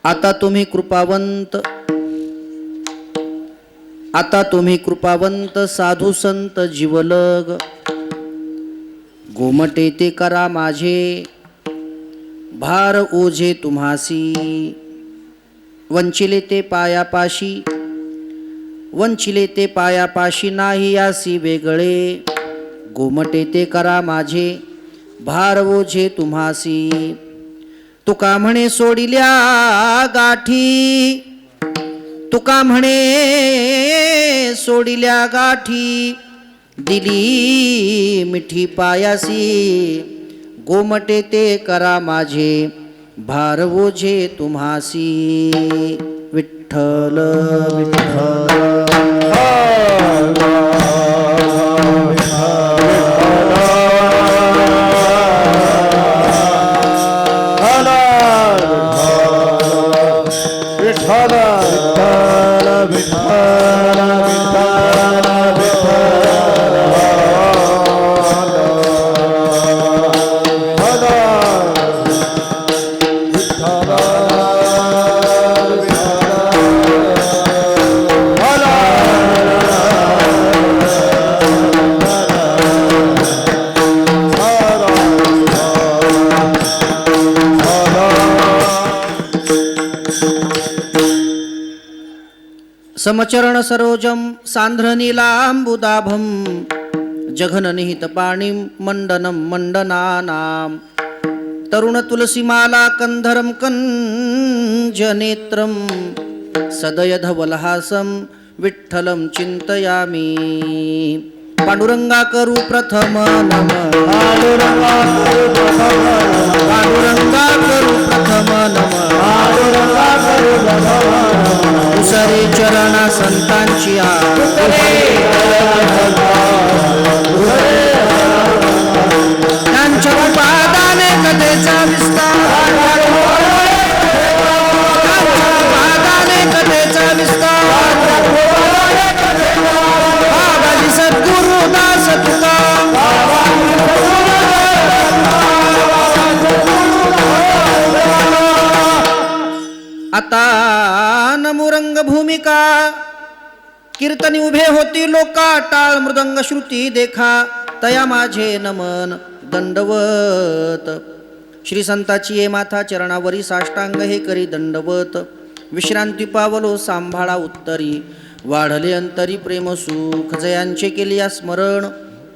आता तुम्ही कृपावंत साधू संत जीवलग, गोमटे ते करा माझे भार ओझे तुम्हासी, वंचिले ते पायापाशी नाही यासी वेगळे, गोमटे ते करा माझे भार ओझे तुम्हासी. तुका म्हणे सोडिल्या गाठी, दिली मिठी पायासी, गोमटे ते करा माझे भार ओझे तुम्हासी. विठ्ठल विठ्ठल समचरण सरोजम सांध्रनीलांबुदाभं, जघननिहित पाणिं मंडनं मंडनानां, तरुण तुलसीमाला कंधरं कंजनेत्रं, सदय धवलहासं विठ्ठलं चिंतयामि. पांडुरंगा करू प्रथम नम, पांडुरंगा करू प्रथम नम, दुसरे चरणा संतांची त्यांच्या पादाने कथेचा विस्तार, पादाने कथेचा विस्तार, बाबाजी सद्गुरु दास तुका, आता नमुरंग भूमिका, कीर्तनी उभे होती लोका, टाळ मृदंग श्रुती देखा, तया माझे नमन दंडवत. श्री संताची ये माथा चरणावरी साष्टांग हे करी दंडवत. विश्रांती पावलो सांभाळा उत्तरी, वाढले अंतरी प्रेम सुख, जयांचे केलिया स्मरण,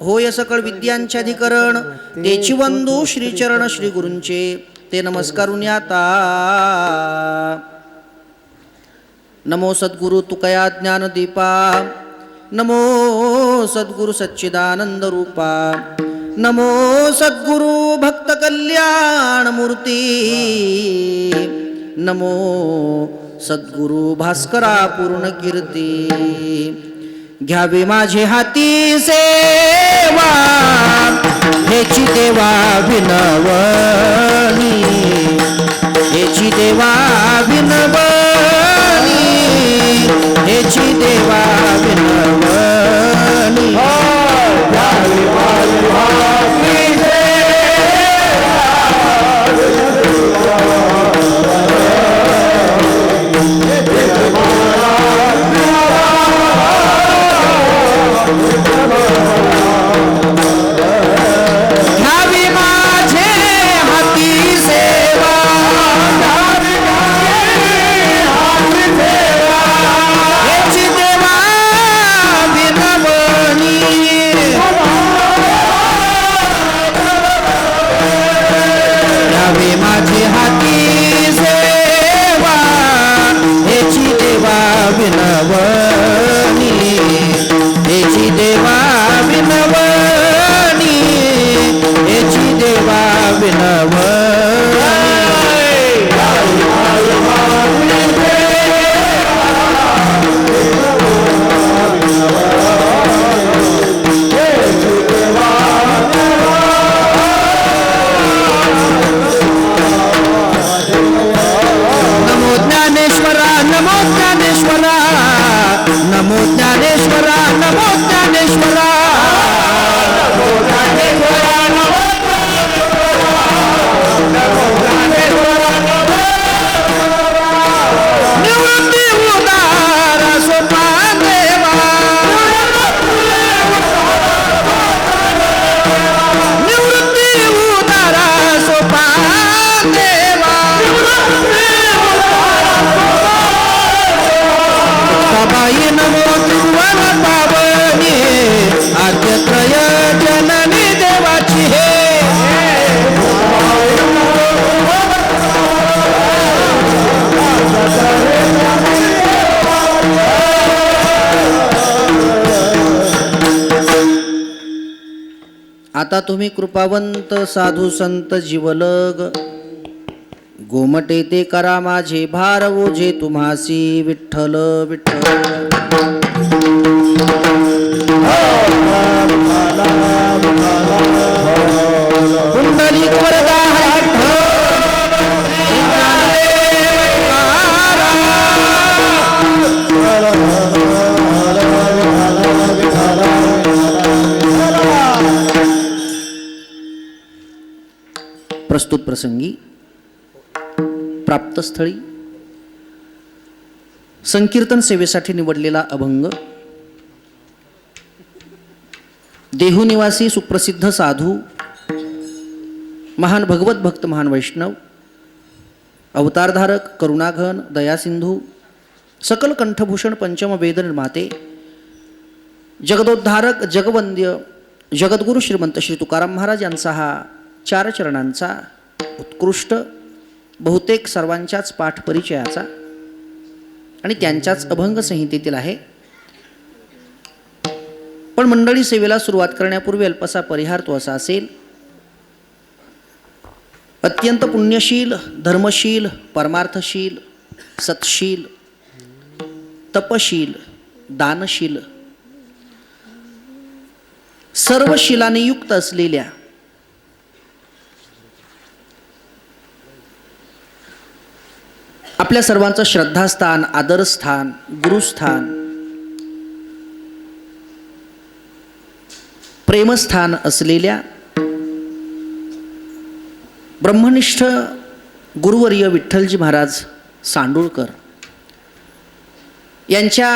होय सकळ विद्यांचे अधिकरण, तेची वंदू श्रीचरण श्री गुरूंचे, ते नमस्कारून आता. नमो सद्गुरु तुकया ज्ञानदीपा, नमो सद्गुरु सच्चिदानंद रूपा, नमो सद्गुरु भक्त कल्याण मूर्ती, नमो सद्गुरु भास्करा पूर्ण कीर्ती. घ्यावे माझे हाती सेवा, हेची देवा विनवणी, हेची देवा विनवणी, हेची देवा विनवणी. घ्यावे माझे हाती सेवा, ज्ञानेश्वरा, नमो ज्ञानेश्वरा, नमो ज्ञानेश्वरा, नमो ज्ञानेश्वरा, निवृत्ती उदारा सोपान देवा, निवृत्ती उदारा सोपान देवा, सबाई नमो त्रिभुवन पावनी, आद्यत्रय जननी देवाची हे. आता तुम्ही कृपावंत साधू संत जीवलग, गोमटे ते करा माझे भार ओझे तुम्हासी, विठ्ठल विठ्ठल. कुंडलिक वरदा प्रस्तुत प्रसंगी प्राप्तस्थळी संकीर्तन सेवेसाठी निवडलेला अभंग देहू निवासी सुप्रसिद्ध साधू, महान भगवत भक्त, महान वैष्णव, अवतारधारक, करुणाघन, दयासिंधू, सकल कंठभूषण, पंचम वेद निर्माते, जगदोद्धारक, जगवंद्य, जगद्गुरु श्रीमंत श्री तुकाराम महाराज यांचा हा 4 चरणांचा उत्कृष्ट, बहुतेक सर्वांच्याच पाठ परिचयाचा आणि त्यांच्याच अभंग संहितेतील आहे. पण मंडळी, सेवेला सुरुवात करण्यापूर्वी अल्पसा परिहार तो असा असेल. अत्यंत पुण्यशील, धर्मशील, परमार्थशील, सत्शील, तपशील, दानशील, सर्व शीलाने युक्त असलेल्या आपल्या सर्वांचं श्रद्धास्थान, आदरस्थान, गुरुस्थान, प्रेमस्थान असलेल्या ब्रह्मनिष्ठ गुरुवर्य विठ्ठलजी महाराज सांडुळकर यांच्या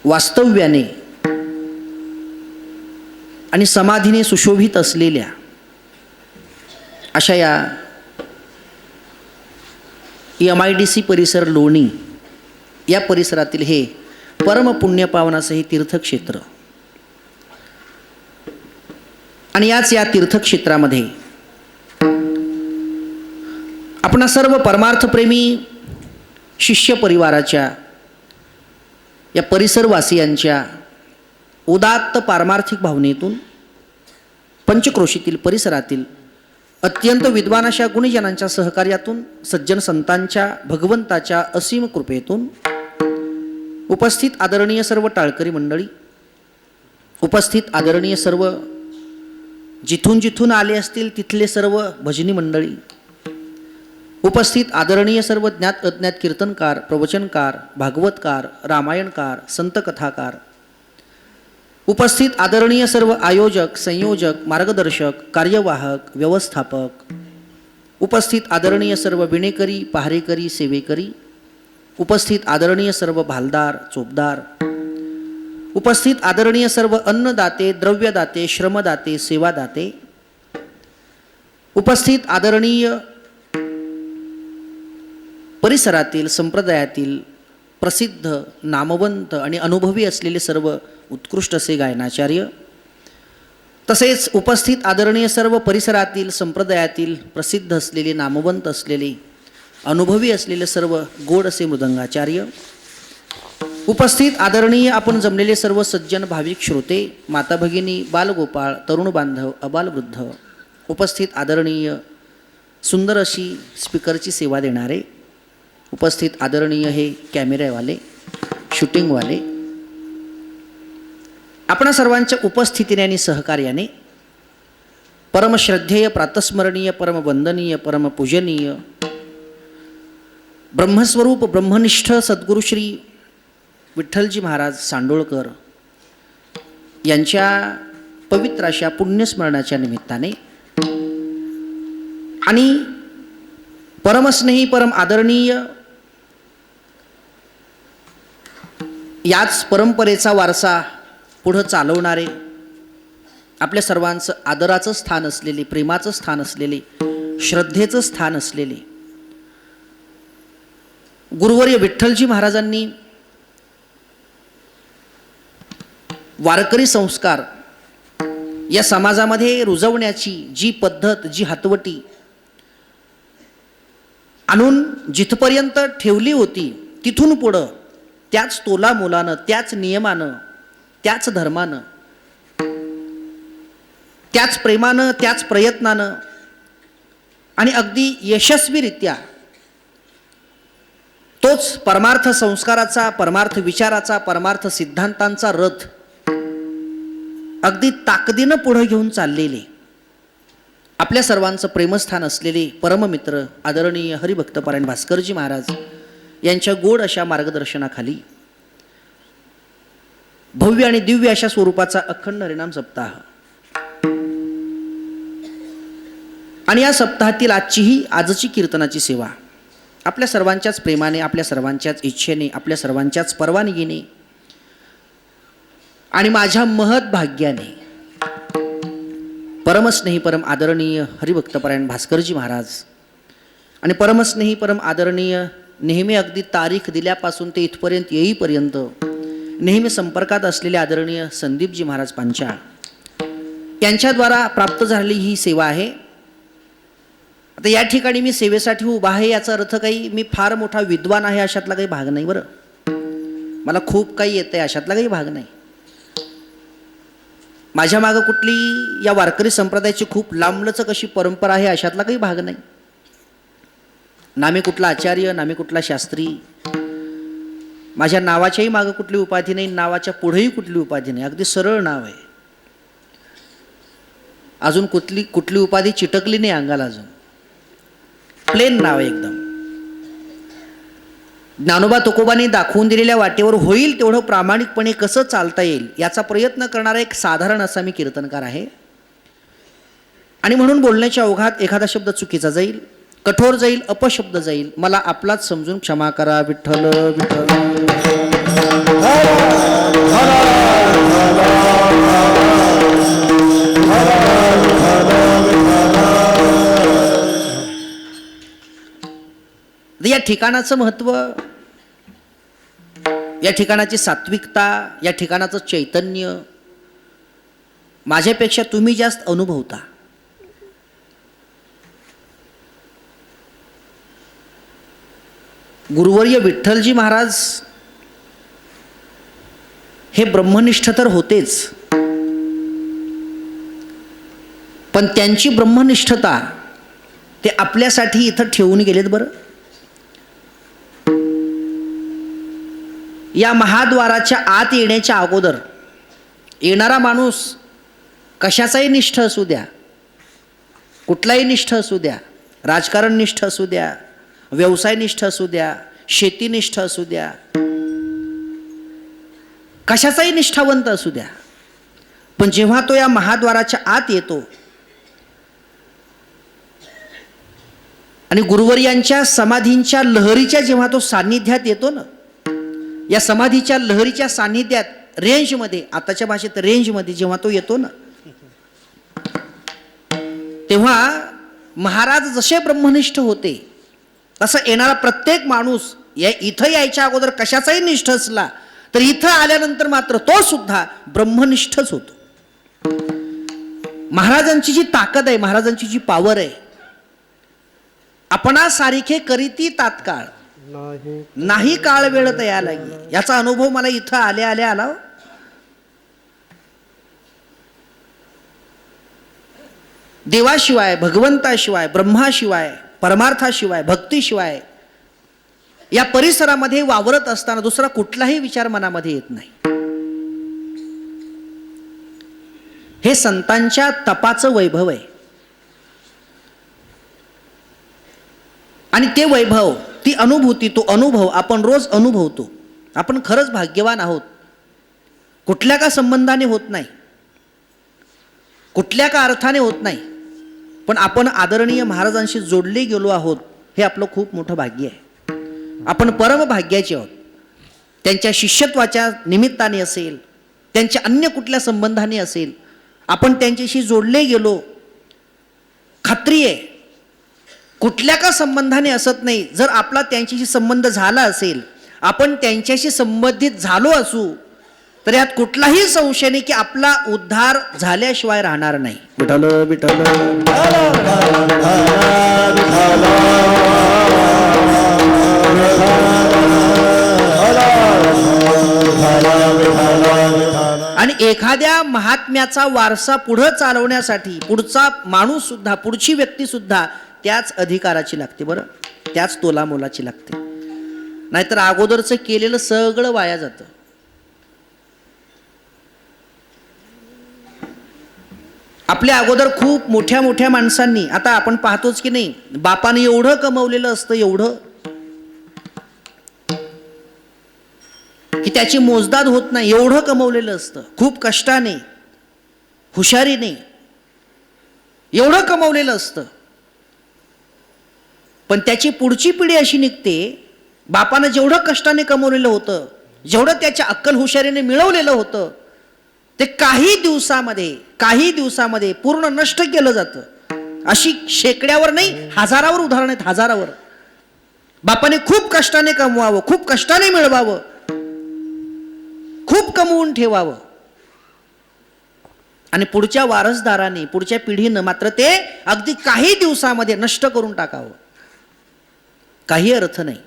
वास्तव्याने आणि समाधीने सुशोभित असलेल्या अशा या MIDC परिसर लोणी या परिसरातील हे परमपुण्यपावन असं हे तीर्थक्षेत्र, आणि या तीर्थक्षेत्रामध्ये आपणा सर्व परमार्थप्रेमी शिष्य परिवाराच्या, या परिसरवासियांच्या उदात्त पारमार्थिक भावनेतून पंचक्रोशीतील परिसरातील अत्यंत विद्वान अशा गुणीजनांच्या सहकार्यातून, सज्जन संतांच्या, भगवंताच्या असीम कृपेतून, उपस्थित आदरणीय सर्व टाळकरी मंडळी, उपस्थित आदरणीय सर्व जिथून जिथून आले असतील तिथले सर्व भजनी मंडळी, उपस्थित आदरणीय सर्व ज्ञात अज्ञात कीर्तनकार, प्रवचनकार, भागवतकार, रामायणकार, संतकथाकार, उपस्थित आदरणीय सर्व आयोजक, संयोजक, मार्गदर्शक, कार्यवाहक, व्यवस्थापक, उपस्थित आदरणीय सर्व विणेकरी, पहारेकरी, सेवेकरी, उपस्थित आदरणीय सर्व भालदार, चोपदार, उपस्थित आदरणीय सर्व अन्नदाते, द्रव्यदाते, श्रमदाते, सेवादाते, उपस्थित आदरणीय परिसरातील, संप्रदायातील प्रसिद्ध, नामवंत आणि अनुभवी असलेले सर्व उत्कृष्ट असे गायनाचार्य, तसेच उपस्थित आदरणीय सर्व परिसरातील, संप्रदायातील प्रसिद्ध असलेले, नामवंत असलेले, अनुभवी असलेले सर्व गोड असे मृदंगाचार्य, उपस्थित आदरणीय आपण जमलेले सर्व सज्जन भाविक श्रोते, माता भगिनी, बालगोपाळ, तरुण बांधव, अबालवृद्ध, उपस्थित आदरणीय सुंदर अशी स्पीकरची सेवा देणारे, उपस्थित आदरणीय हे कॅमेरावाले, शूटिंगवाले, आपणा सर्वांच्या उपस्थितीने आणि सहकार्याने परमश्रद्धेय, प्रातस्मरणीय, परमवंदनीय, परमपूजनीय ब्रह्मस्वरूप ब्रह्मनिष्ठ सद्गुरू श्री विठ्ठलजी महाराज सांडोळकर यांच्या पवित्र अशा पुण्यस्मरणाच्या निमित्ताने आणि परमस्नेही परम आदरणीय याच परंपरेचा वारसा पुढं चालवणारे आपल्या सर्वांचं आदराचं स्थान असलेले, प्रेमाचं स्थान असलेले, श्रद्धेचं स्थान असलेले गुरुवर्य विठ्ठलजी महाराजांनी वारकरी संस्कार या समाजामध्ये रुजवण्याची जी पद्धत, जी हातवटी आणून जिथपर्यंत ठेवली होती, तिथून पुढं त्याच तोलामोलानं, त्याच नियमानं, त्याच धर्मानं, त्याच प्रेमानं, त्याच प्रयत्नानं आणि अगदी यशस्वीरित्या तोच परमार्थ संस्काराचा, परमार्थ विचाराचा, परमार्थ सिद्धांतांचा रथ अगदी ताकदीनं पुढे घेऊन चाललेले आपल्या सर्वांचं प्रेमस्थान असलेले परममित्र आदरणीय हरिभक्तपरायण भास्करजी महाराज यांच्या गोड अशा मार्गदर्शनाखाली भव्य आणि दिव्य अशा स्वरूपाचा अखंड हरिनाम सप्ताह आणि या सप्ताहातील आजची कीर्तनाची सेवा आपल्या सर्वांच्याच प्रेमाने, आपल्या सर्वांच्याच इच्छेने, आपल्या सर्वांच्याच परवानगीने आणि माझ्या महत भाग्याने परमस्नेही परम आदरणीय हरिभक्तपरायण भास्करजी महाराज आणि परमस्नेही परम आदरणीय नेहमी अगदी तारीख दिल्यापासून ते इथपर्यंत येईपर्यंत नेहमी संपर्कात असलेले आदरणीय संदीपजी महाराज पांचाळ यांच्याद्वारा प्राप्त झालेली ही सेवा आहे. आता या ठिकाणी मी सेवेसाठी उभा आहे याचा अर्थ काही मी फार मोठा विद्वान आहे अशातला काही भाग नाही. बरं, मला खूप काही येतं आहे अशातला काही भाग नाही. माझ्या मागं कुठली या वारकरी संप्रदायाची खूप लांबलचक अशी परंपरा आहे अशातला काही भाग नाही. ना मी कुठला आचार्य, ना मी कुठला शास्त्री, माझ्या नावाच्याही मागं कुठली उपाधी नाही, नावाच्या पुढेही कुठली उपाधी नाही. अगदी सरळ नाव आहे. अजून कुठली उपाधी चिटकली नाही अंगाला, अजून प्लेन नाव आहे एकदम. ज्ञानोबा तुकोबांनी दाखवून दिलेल्या वाटेवर होईल तेवढं प्रामाणिकपणे कसं चालता येईल याचा प्रयत्न करणारा एक साधारण असा मी कीर्तनकार आहे. आणि म्हणून बोलण्याच्या ओघात एखादा शब्द चुकीचा जाईल, कठोर जाईल, अपशब्द जाईल, मला आपलाच समजून क्षमा करा. विठ्ठल विठ्ठल. या ठिकाणाचं महत्त्व, या ठिकाणाची सात्विकता, या ठिकाणाचं चैतन्य माझ्यापेक्षा तुम्ही जास्त अनुभवता. गुरुवर्य विठ्ठलजी महाराज हे ब्रह्मनिष्ठ तर होतेच, पण त्यांची ब्रह्मनिष्ठता ते आपल्यासाठी इथं ठेवून गेलेत. बरं, या महाद्वाराच्या आत येण्याच्या अगोदर येणारा माणूस कशाचाही निष्ठ असू द्या, कुठलाही निष्ठ असू द्या, राजकारण निष्ठ असू द्या, व्यवसाय निष्ठ असू द्या, शेतीनिष्ठ असू द्या, कशाचाही निष्ठावंत असू द्या, पण जेव्हा तो या महाद्वाराच्या आत येतो आणि गुरुवर्यांच्या समाधींच्या लहरीच्या जेव्हा तो सान्निध्यात येतो ना, या समाधीच्या लहरीच्या सान्निध्यात, रेंजमध्ये, आताच्या भाषेत रेंजमध्ये जेव्हा तो येतो ना, तेव्हा महाराज जसे ब्रह्मनिष्ठ होते तसं येणारा प्रत्येक माणूस इथं यायच्या अगोदर कशाचाही निष्ठ असला तर इथं आल्यानंतर मात्र तो सुद्धा ब्रह्मनिष्ठच होतो. महाराजांची जी ताकद आहे, महाराजांची जी पॉवर आहे, आपणासारखे करीती तात्काळ नाही काळ वेळ तया लागी, याचा अनुभव मला इथं आल्या आला. देवाशिवाय, भगवंताशिवाय, ब्रह्माशिवाय, परमार्थाशिवाय, भक्तीशिवाय या परिसरामध्ये वावरत असताना दुसरा कुठलाही विचार मनामध्ये येत नाही. हे संतांच्या तपाचं वैभव आहे. आणि ते वैभव ती अनुभूती, तो अनुभव आपण रोज अनुभवतो. आपण खरंच भाग्यवान आहोत. कुठल्या का संबंधाने होत नाही, कुठल्या का अर्थाने होत नाही, पण आपण आदरणीय महाराजांशी जोडले गेलो आहोत, हे आपलं खूप मोठं भाग्य आहे. आपण परम भाग्याचे आहोत. त्यांच्या शिष्यत्वाच्या निमित्ताने असेल, त्यांच्या अन्य कुठल्या संबंधाने असेल, आपण त्यांच्याशी जोडले गेलो. खात्री आहे कुठल्या का संबंधाने असत नाही, जर आपला त्यांच्याशी संबंध झाला असेल, आपण त्यांच्याशी संबंधित झालो असू, तर यात कुठलाही संशय नाही की आपला उद्धार झाल्याशिवाय राहणार नाही. विठ्ठल विठ्ठल आणि एखाद्या महात्म्याचा वारसा पुढे चालवण्यासाठी पुढचा माणूस सुद्धा, पुढची व्यक्ती सुद्धा त्याच अधिकाराची लागते. बरं, त्याच तोला मोलाची लागते. नाहीतर अगोदरचं केलेलं सगळं वाया जातं. आपल्या अगोदर खूप मोठ्या मोठ्या माणसांनी, आता आपण पाहतोच की नाही, बापाने एवढं कमवलेलं असतं, एवढं की त्याची मोजदाद होत नाही, एवढं कमवलेलं असतं. खूप कष्टाने, हुशारीने एवढं कमवलेलं असतं. पण त्याची पुढची पिढी अशी निघते, बापानं जेवढं कष्टाने कमवलेलं होतं, जेवढं त्याच्या अक्कल हुशारीने मिळवलेलं होतं, ते काही दिवसामध्ये पूर्ण नष्ट केलं जातं. अशी शेकड्यावर नाही, हजारावर उदाहरण आहेत, हजारावर. बापाने खूप कष्टाने कमवावं, खूप कष्टाने मिळवावं, खूप कमवून ठेवावं, आणि पुढच्या वारसदाराने, पुढच्या पिढीनं मात्र ते अगदी काही दिवसामध्ये नष्ट करून टाकावं. काही अर्थ नाही.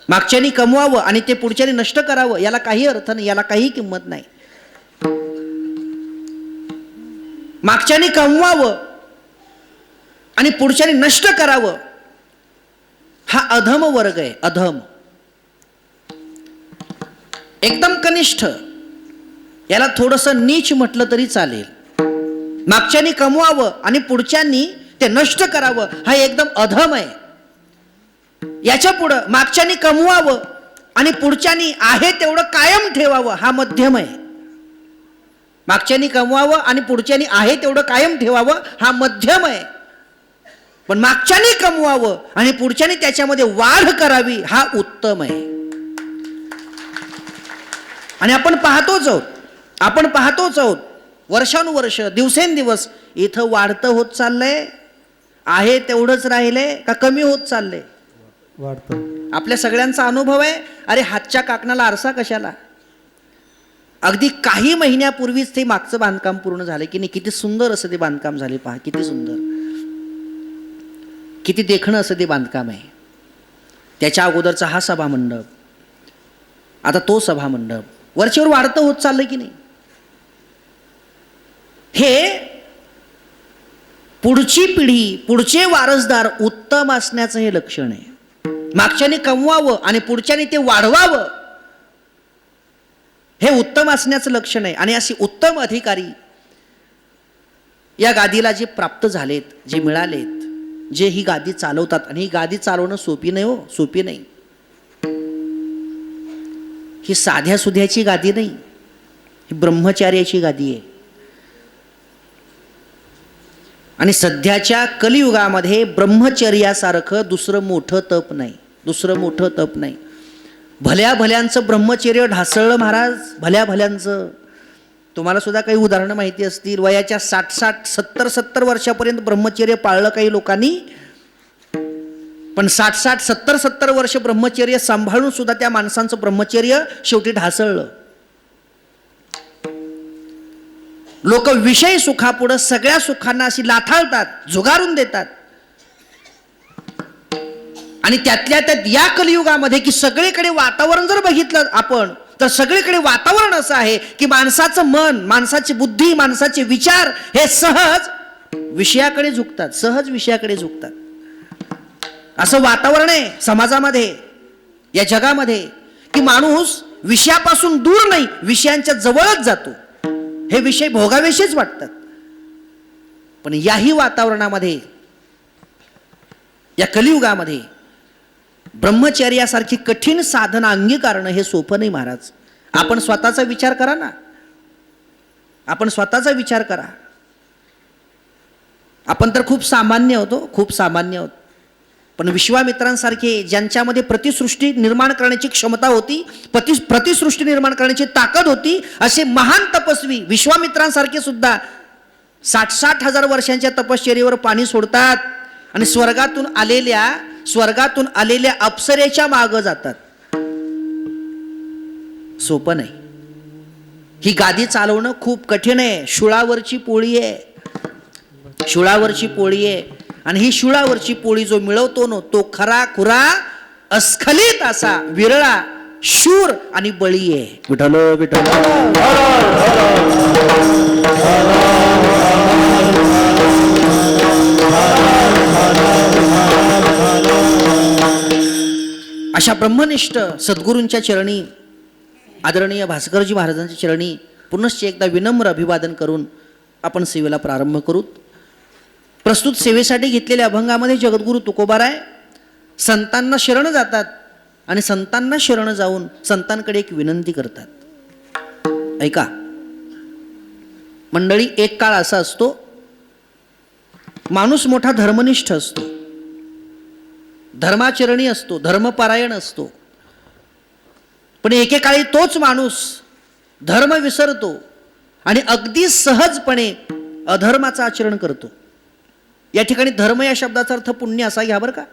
मागच्यानी कमवावं आणि ते पुढच्यानी नष्ट करावं, याला काही अर्थ नाही, याला काही किंमत नाही. मागच्यानी कमवावं आणि पुढच्यानी नष्ट करावं, हा अधम वर्ग आहे. अधम, एकदम कनिष्ठ. याला थोडंसं नीच म्हटलं तरी चालेल. मागच्यानी कमवावं आणि पुढच्यांनी ते नष्ट करावं, हा एकदम अधम आहे. याच्या पुढं मागच्यानी कमवावं आणि पुढच्यानी आहे तेवढं कायम ठेवावं, हा मध्यम आहे. मागच्यानी कमवावं आणि पुढच्यानी आहे तेवढं कायम ठेवावं, हा मध्यम आहे. पण मागच्यानी कमवावं आणि पुढच्यानी त्याच्यामध्ये वाढ करावी, हा उत्तम आहे. आणि आपण पाहतोच आहोत वर्षानुवर्ष, दिवसेंदिवस इथं वाढतं होत चाललंय, आहे तेवढंच राहिलंय का कमी होत चाललंय? वाढतं. आपल्या सगळ्यांचा अनुभव आहे. अरे हातच्या काकणाला आरसा कशाला? अगदी काही महिन्यापूर्वीच ते मागचं बांधकाम पूर्ण झालं की नाही. किती सुंदर असं ते बांधकाम झाले, पहा किती सुंदर, किती देखणं असं ते बांधकाम आहे. त्याच्या अगोदरचा हा सभामंडप, आता तो सभामंडप, वरचेवर वाढतं होत चाललं की नाही. हे पुढची पिढी, पुढचे वारसदार उत्तम असण्याचं हे लक्षण आहे. मागच्याने कमवावं आणि पुढच्याने ते वाढवावं, हे उत्तम असण्याचं लक्षण आहे. आणि असे उत्तम अधिकारी या गादीला जे प्राप्त झालेत, जे मिळालेत, जे ही गादी चालवतात, आणि ही गादी चालवणं सोपी नाही हो, सोपी नाही. ही साध्या सुध्याची गादी नाही, ही ब्रह्मचार्याची गादी आहे. आणि सध्याच्या कलियुगामध्ये ब्रह्मचर्यासारखं दुसरं मोठं तप नाही, दुसरं मोठं तप नाही. भल्या भल्यांचं ब्रह्मचर्य ढासळलं महाराज, भल्या भल्यांचं. तुम्हाला सुद्धा काही उदाहरणं माहिती असतील. वयाच्या 60-60, 70-70 वर्षापर्यंत ब्रह्मचर्य पाळलं काही लोकांनी, पण 60-60, 70-70 वर्ष ब्रह्मचर्य सांभाळून सुद्धा त्या माणसांचं ब्रह्मचर्य शेवटी ढासळलं. लोक विषय सुखापुढं सगळ्या सुखांना अशी लाथाळतात, झुगारून देतात. आणि त्यातल्या त्यात या कलियुगामध्ये की सगळीकडे वातावरण जर बघितलं आपण, तर सगळीकडे वातावरण असं आहे की माणसाचं मन, माणसाची बुद्धी, माणसाचे विचार हे सहज विषयाकडे झुकतात, सहज विषयाकडे झुकतात. असं वातावरण आहे समाजामध्ये, या जगामध्ये, की माणूस विषयापासून दूर नाही, विषयांच्या जवळच जातो. हे विषय भोगावेशेच वाटतात. पण याही वातावरणामध्ये, या कलियुगामध्ये ब्रह्मचर्यासारखी कठीण साधना अंगीकारणं हे सोपं नाही महाराज. आपण स्वतःचा विचार करा ना, आपण स्वतःचा विचार करा. आपण तर खूप सामान्य होतो, खूप सामान्य होतो. पण विश्वामित्रांसारखे ज्यांच्यामध्ये प्रतिसृष्टी निर्माण करण्याची क्षमता होती, प्रतिसृष्टी निर्माण करण्याची ताकद होती, असे महान तपस्वी विश्वामित्रांसारखे सुद्धा 60-60 हजार वर्षांच्या तपश्चर्येवर पाणी सोडतात आणि स्वर्गातून आलेल्या अप्सरेच्या मागे जातात. सोपं नाही. ही गादी चालवणं खूप कठीण आहे. शूळावरची पोळी आहे, शूळावरची पोळी आहे. आणि ही शूळावरची पोळी जो मिळवतो ना, तो खरा खुरा अस्खलित असा विरळा शूर आणि बळी आहे. विठ्ठल विठ्ठल. अशा ब्रह्मनिष्ठ सद्गुरूंच्या चरणी, आदरणीय भास्करजी महाराजांच्या चरणी पुनश्च एकदा विनम्र अभिवादन करून आपण सेवेला प्रारंभ करू. प्रस्तुत सेवेसाठी घेतलेल्या अभंगामध्ये जगद्गुरू तुकोबाराय संतांना शरण जातात आणि संतांना शरण जाऊन संतांकडे एक विनंती करतात. ऐका मंडळी, एक काळ असा असतो, माणूस मोठा धर्मनिष्ठ असतो, धर्माचरणी असतो, धर्मपरायण असतो. पण एकेकाळी तोच माणूस धर्म विसरतो आणि अगदी सहजपणे अधर्माचं आचरण करतो. या ठिकाणी धर्म या शब्दाचा अर्थ पुण्य असा घ्या बरं का,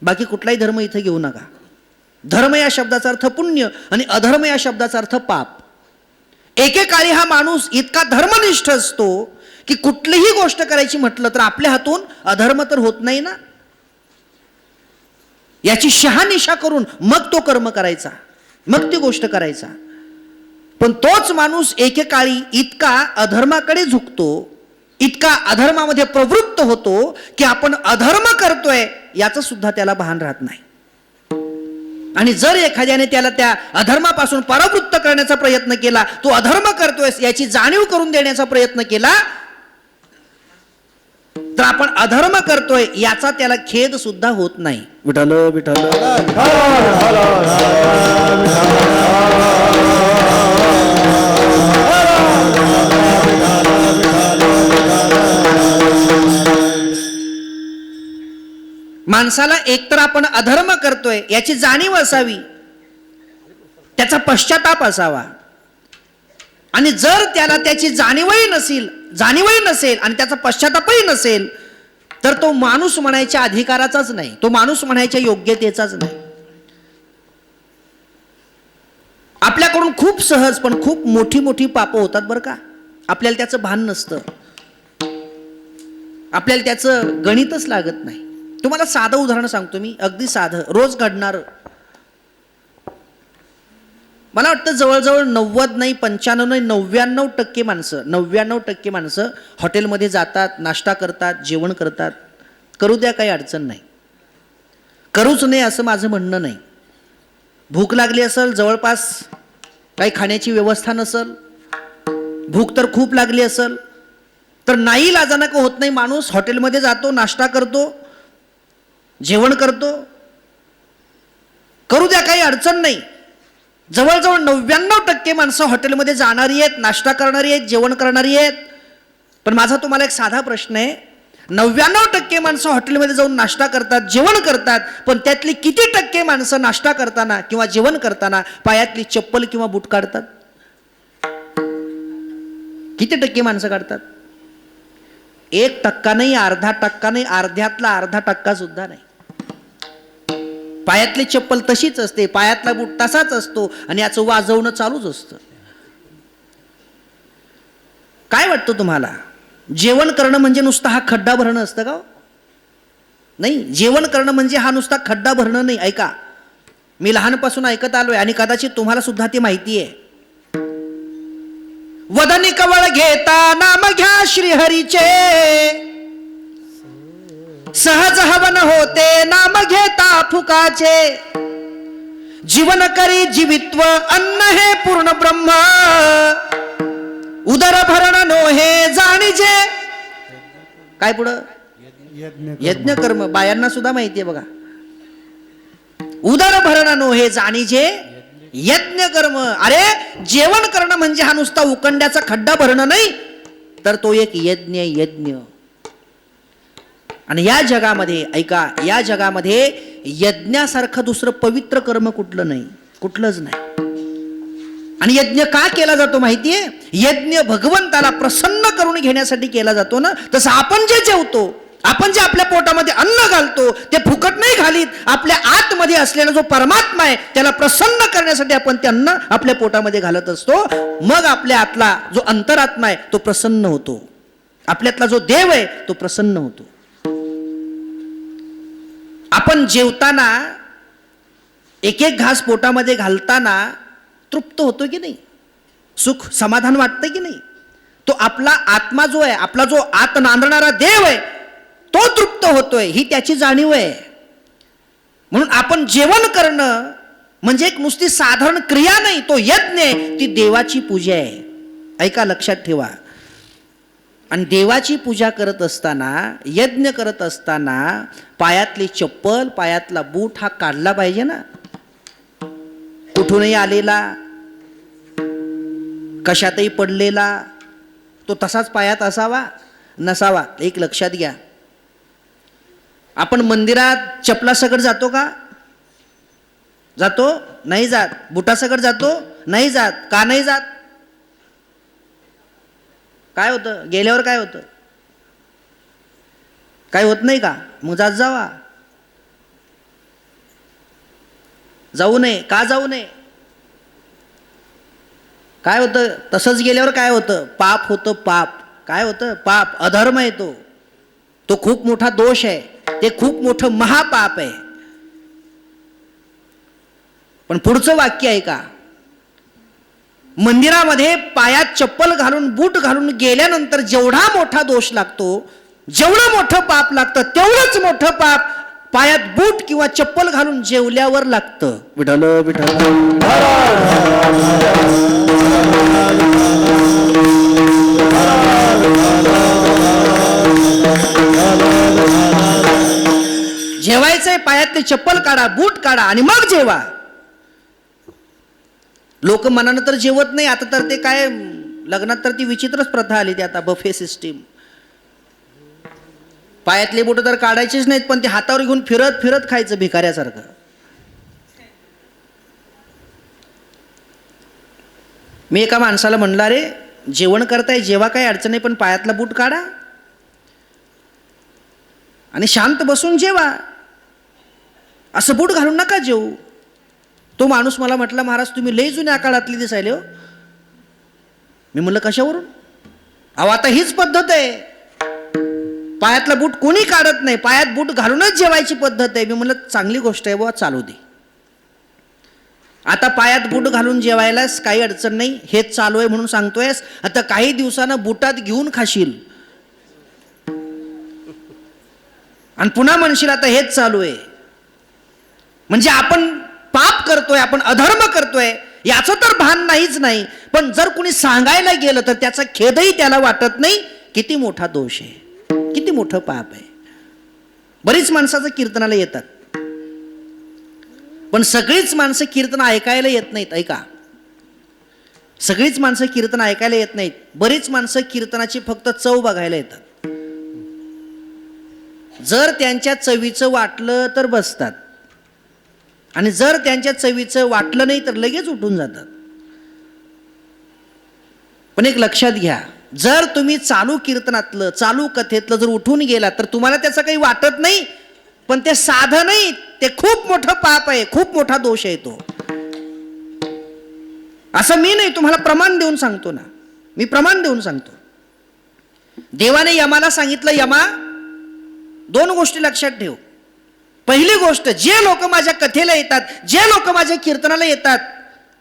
बाकी कुठलाही धर्म इथे घेऊ नका. धर्म या शब्दाचा अर्थ पुण्य आणि अधर्म या शब्दाचा अर्थ पाप. एकेकाळी हा माणूस इतका धर्मनिष्ठ असतो की कुठलीही गोष्ट करायची म्हटलं तर आपल्या हातून अधर्म तर होत नाही ना, याची शहानिशा करून मग तो कर्म करायचा, मग ती गोष्ट करायचा. पण तोच माणूस एकेकाळी इतका अधर्माकडे झुकतो, इतका अधर्मामध्ये प्रवृत्त होतो की आपण अधर्म करतोय याचं सुद्धा त्याला भान राहत नाही. आणि जर एखाद्याने त्याला त्या अधर्मापासून परावृत्त करण्याचा प्रयत्न केला, तो अधर्म करतोय याची जाणीव करून देण्याचा प्रयत्न केला, तर आपण अधर्म करतोय याचा त्याला खेद सुद्धा होत नाही. विठ्ठल विठ्ठल. माणसाला एकतर आपण अधर्म करतोय याची जाणीव असावी, त्याचा पश्चाताप असावा. आणि जर त्याला त्याची जाणीवही नसेल आणि त्याचा पश्चातापही नसेल, तर तो माणूस म्हणायच्या अधिकाराचाच नाही, तो माणूस म्हणायच्या योग्यतेचाच नाही. आपल्याकडून खूप सहज पण खूप मोठी मोठी पापं होतात बरं का. आपल्याला त्याचं भान नसतं, आपल्याला त्याचं गणितच लागत नाही. तुम्हाला साधं उदाहरण सांगतो मी, अगदी साधं, रोज घडणारं. मला वाटतं जवळजवळ 90 नाही 95 नाही 99% माणसं हॉटेलमध्ये जातात, नाश्ता करतात, जेवण करतात. करू द्या, काही अडचण नाही, करूच नये असं माझं म्हणणं नाही. भूक लागली असेल, जवळपास काही खाण्याची व्यवस्था नसेल, भूक तर खूप लागली असेल, तर नाही लाजाना का होत नाही, माणूस हॉटेलमध्ये जातो, नाश्ता करतो, जेवण करतो. करू द्या, काही अडचण नाही. जवळजवळ 99% माणसं हॉटेलमध्ये जाणारी आहेत, नाश्ता करणारी आहेत, जेवण करणारी आहेत. पण माझा तुम्हाला एक साधा प्रश्न आहे, 99% माणसं हॉटेलमध्ये जाऊन नाश्ता करतात, जेवण करतात, पण त्यातली किती टक्के माणसं नाश्ता करताना किंवा जेवण करताना पायातली चप्पल किंवा बूट काढतात? किती टक्के माणसं काढतात? 1% नाही, अर्धा टक्का नाही, अर्ध्यातला अर्धा टक्का सुद्धा नाही. पायातली चप्पल तशीच असते, पायातला बूट तसाच असतो आणि याचं वाजवणं चालूच असतं. काय वाटतं तुम्हाला, जेवण करणं म्हणजे नुसतं हा खड्डा भरणं असतं का? नाही, जेवण करणं म्हणजे हा नुसता खड्डा भरणं नाही. ऐका, मी लहानपासून ऐकत आलोय आणि कदाचित तुम्हाला सुद्धा ती माहिती आहे. वदनी कवळ घेता नाम घ्या श्रीहरीचे, सहज हवन होते नाम घेता फुकाचे, जीवन करी जीवित्व अन्न हे पूर्ण ब्रह्म, उदर भरण नो हे जाणीजे. काय पुढं? यज्ञ कर्म. बायांना सुद्धा माहिती आहे बघा. उदर भरण नो हे जाणीजे यज्ञ कर्म. अरे जेवण करणं म्हणजे हा नुसता उकंड्याचा खड्डा भरणं नाही, तर तो एक यज्ञ. आणि या जगामध्ये ऐका, या जगामध्ये यज्ञासारखं दुसरं पवित्र कर्म कुठलं नाही, कुठलंच नाही. आणि यज्ञ का केला जातो माहितीये? यज्ञ भगवंताला प्रसन्न करून घेण्यासाठी केला जातो ना. तसं आपण जे जेवतो, आपण जे आपल्या पोटामध्ये अन्न घालतो, ते फुकट नाही घालीत. आपल्या आतमध्ये असलेला जो परमात्मा आहे त्याला प्रसन्न करण्यासाठी आपण ते अन्न आपल्या पोटामध्ये घालत असतो. मग आपल्या आतला जो अंतरात्मा आहे तो प्रसन्न होतो, आपल्यातला जो देव आहे तो प्रसन्न होतो. आपण जेवताना एक एक घास पोटामध्ये घालताना तृप्त होतो की नाही? सुख समाधान वाटतं की नाही? तो आपला आत्मा जो आहे, आपला जो आत नांदणारा देव आहे तो तृप्त होतोय, ही त्याची जाणीव आहे. म्हणून आपण जेवण करणं म्हणजे एक नुसती साधारण क्रिया नाही, तो यज्ञ आहे, ती देवाची पूजा आहे. ऐका, लक्षात ठेवा. आणि देवाची पूजा करत असताना, यज्ञ करत असताना पायातली चप्पल, पायातला बूट हा काढला पाहिजे ना. कुठूनही आलेला, कशातही पडलेला तो तसाच पायात असावा नसावा. एक लक्षात घ्या. आपण मंदिरात चपलासकट जातो का? जातो? नाही जात. बुटासकट जातो? नाही जात. का नाही जात? काय होतं? गेल्यावर काय होतं? काय होत नाही का? मग जात जावा. जाऊ नये. का जाऊ नये? काय होतं? तसंच गेल्यावर काय होतं? पाप होतं. पाप काय होतं? पाप. अधर्म आहे तो. तो खूप मोठा दोष आहे, ते खूप मोठं महापाप आहे. पण पुढचं वाक्य आहे का? मंदिरामध्ये पायात चप्पल घालून, बूट घालून गेल्यानंतर जेवढा मोठा दोष लागतो, जेवढं मोठं पाप लागतं, तेवढंच मोठं पाप पायात बूट किंवा चप्पल घालून जेवल्यावर लागतं. विठ्ठल विठ्ठल. जेवायचंय, पायातले चप्पल काढा, बूट काढा आणि मग जेवा. लोक मनानं तर जेवत नाही. आता तर ते काय लग्नात तर ती विचित्रच प्रथा आली, ती आता बफे सिस्टीम. पायातले बोट तर काढायचेच नाहीत, पण ते हातावर घेऊन फिरत फिरत खायचं भिकाऱ्यासारखं. मी एका माणसाला म्हणलं, अरे जेवण करताय, जेव्हा काही अडचण नाही, पण पायातला बूट काढा आणि शांत बसून जेवा. असं बूट घालून नका जेवू. तो माणूस मला म्हटला, महाराज तुम्ही लई जुन्या काळातली दिसायले हो. मी म्हणलं कशावरून? अहो आता हीच पद्धत आहे. पायातला बूट कोणी काढत नाही, पायात बूट घालूनच जेवायची पद्धत आहे. मी म्हणलं चांगली गोष्ट आहे बुवा, चालू दे. आता पायात बूट घालून जेवायलास काही अडचण नाही, हेच चालू आहे म्हणून सांगतोयस. आता काही दिवसानं बुटात घेऊन खाशील आणि पुन्हा म्हणशील आता हेच चालू आहे. म्हणजे आपण पाप करतोय, आपण अधर्म करतोय याचं तर भान नाहीच नाही. पण जर कुणी सांगायला गेलं तर त्याचा खेदही त्याला वाटत नाही. किती मोठा दोष आहे, किती मोठं पाप आहे. बरीच माणसाचं कीर्तनाला येतात, पण सगळीच माणसं कीर्तन ऐकायला येत नाहीत. ऐका, सगळीच माणसं कीर्तन ऐकायला येत नाहीत. बरीच माणसं कीर्तनाची फक्त चव बघायला येतात. जर त्यांच्या चवीचं वाटलं तर बसतात, आणि जर त्यांच्या चवीचं वाटलं नाही तर लगेच उठून जातात. पण एक लक्षात घ्या, जर तुम्ही चालू कीर्तनातलं, चालू कथेतलं जर उठून गेला तर तुम्हाला त्याचं काही वाटत नाही, पण ते साधं नाही, ते खूप मोठं पाप आहे, खूप मोठा दोष आहे तो. असं मी नाही, तुम्हाला प्रमाण देऊन सांगतो ना, मी प्रमाण देऊन सांगतो. देवाने यमाला सांगितलं, यमा दोन गोष्टी लक्षात ठेव. पहिली गोष्ट, जे लोक माझ्या कथेला येतात, जे लोक माझ्या कीर्तनाला येतात,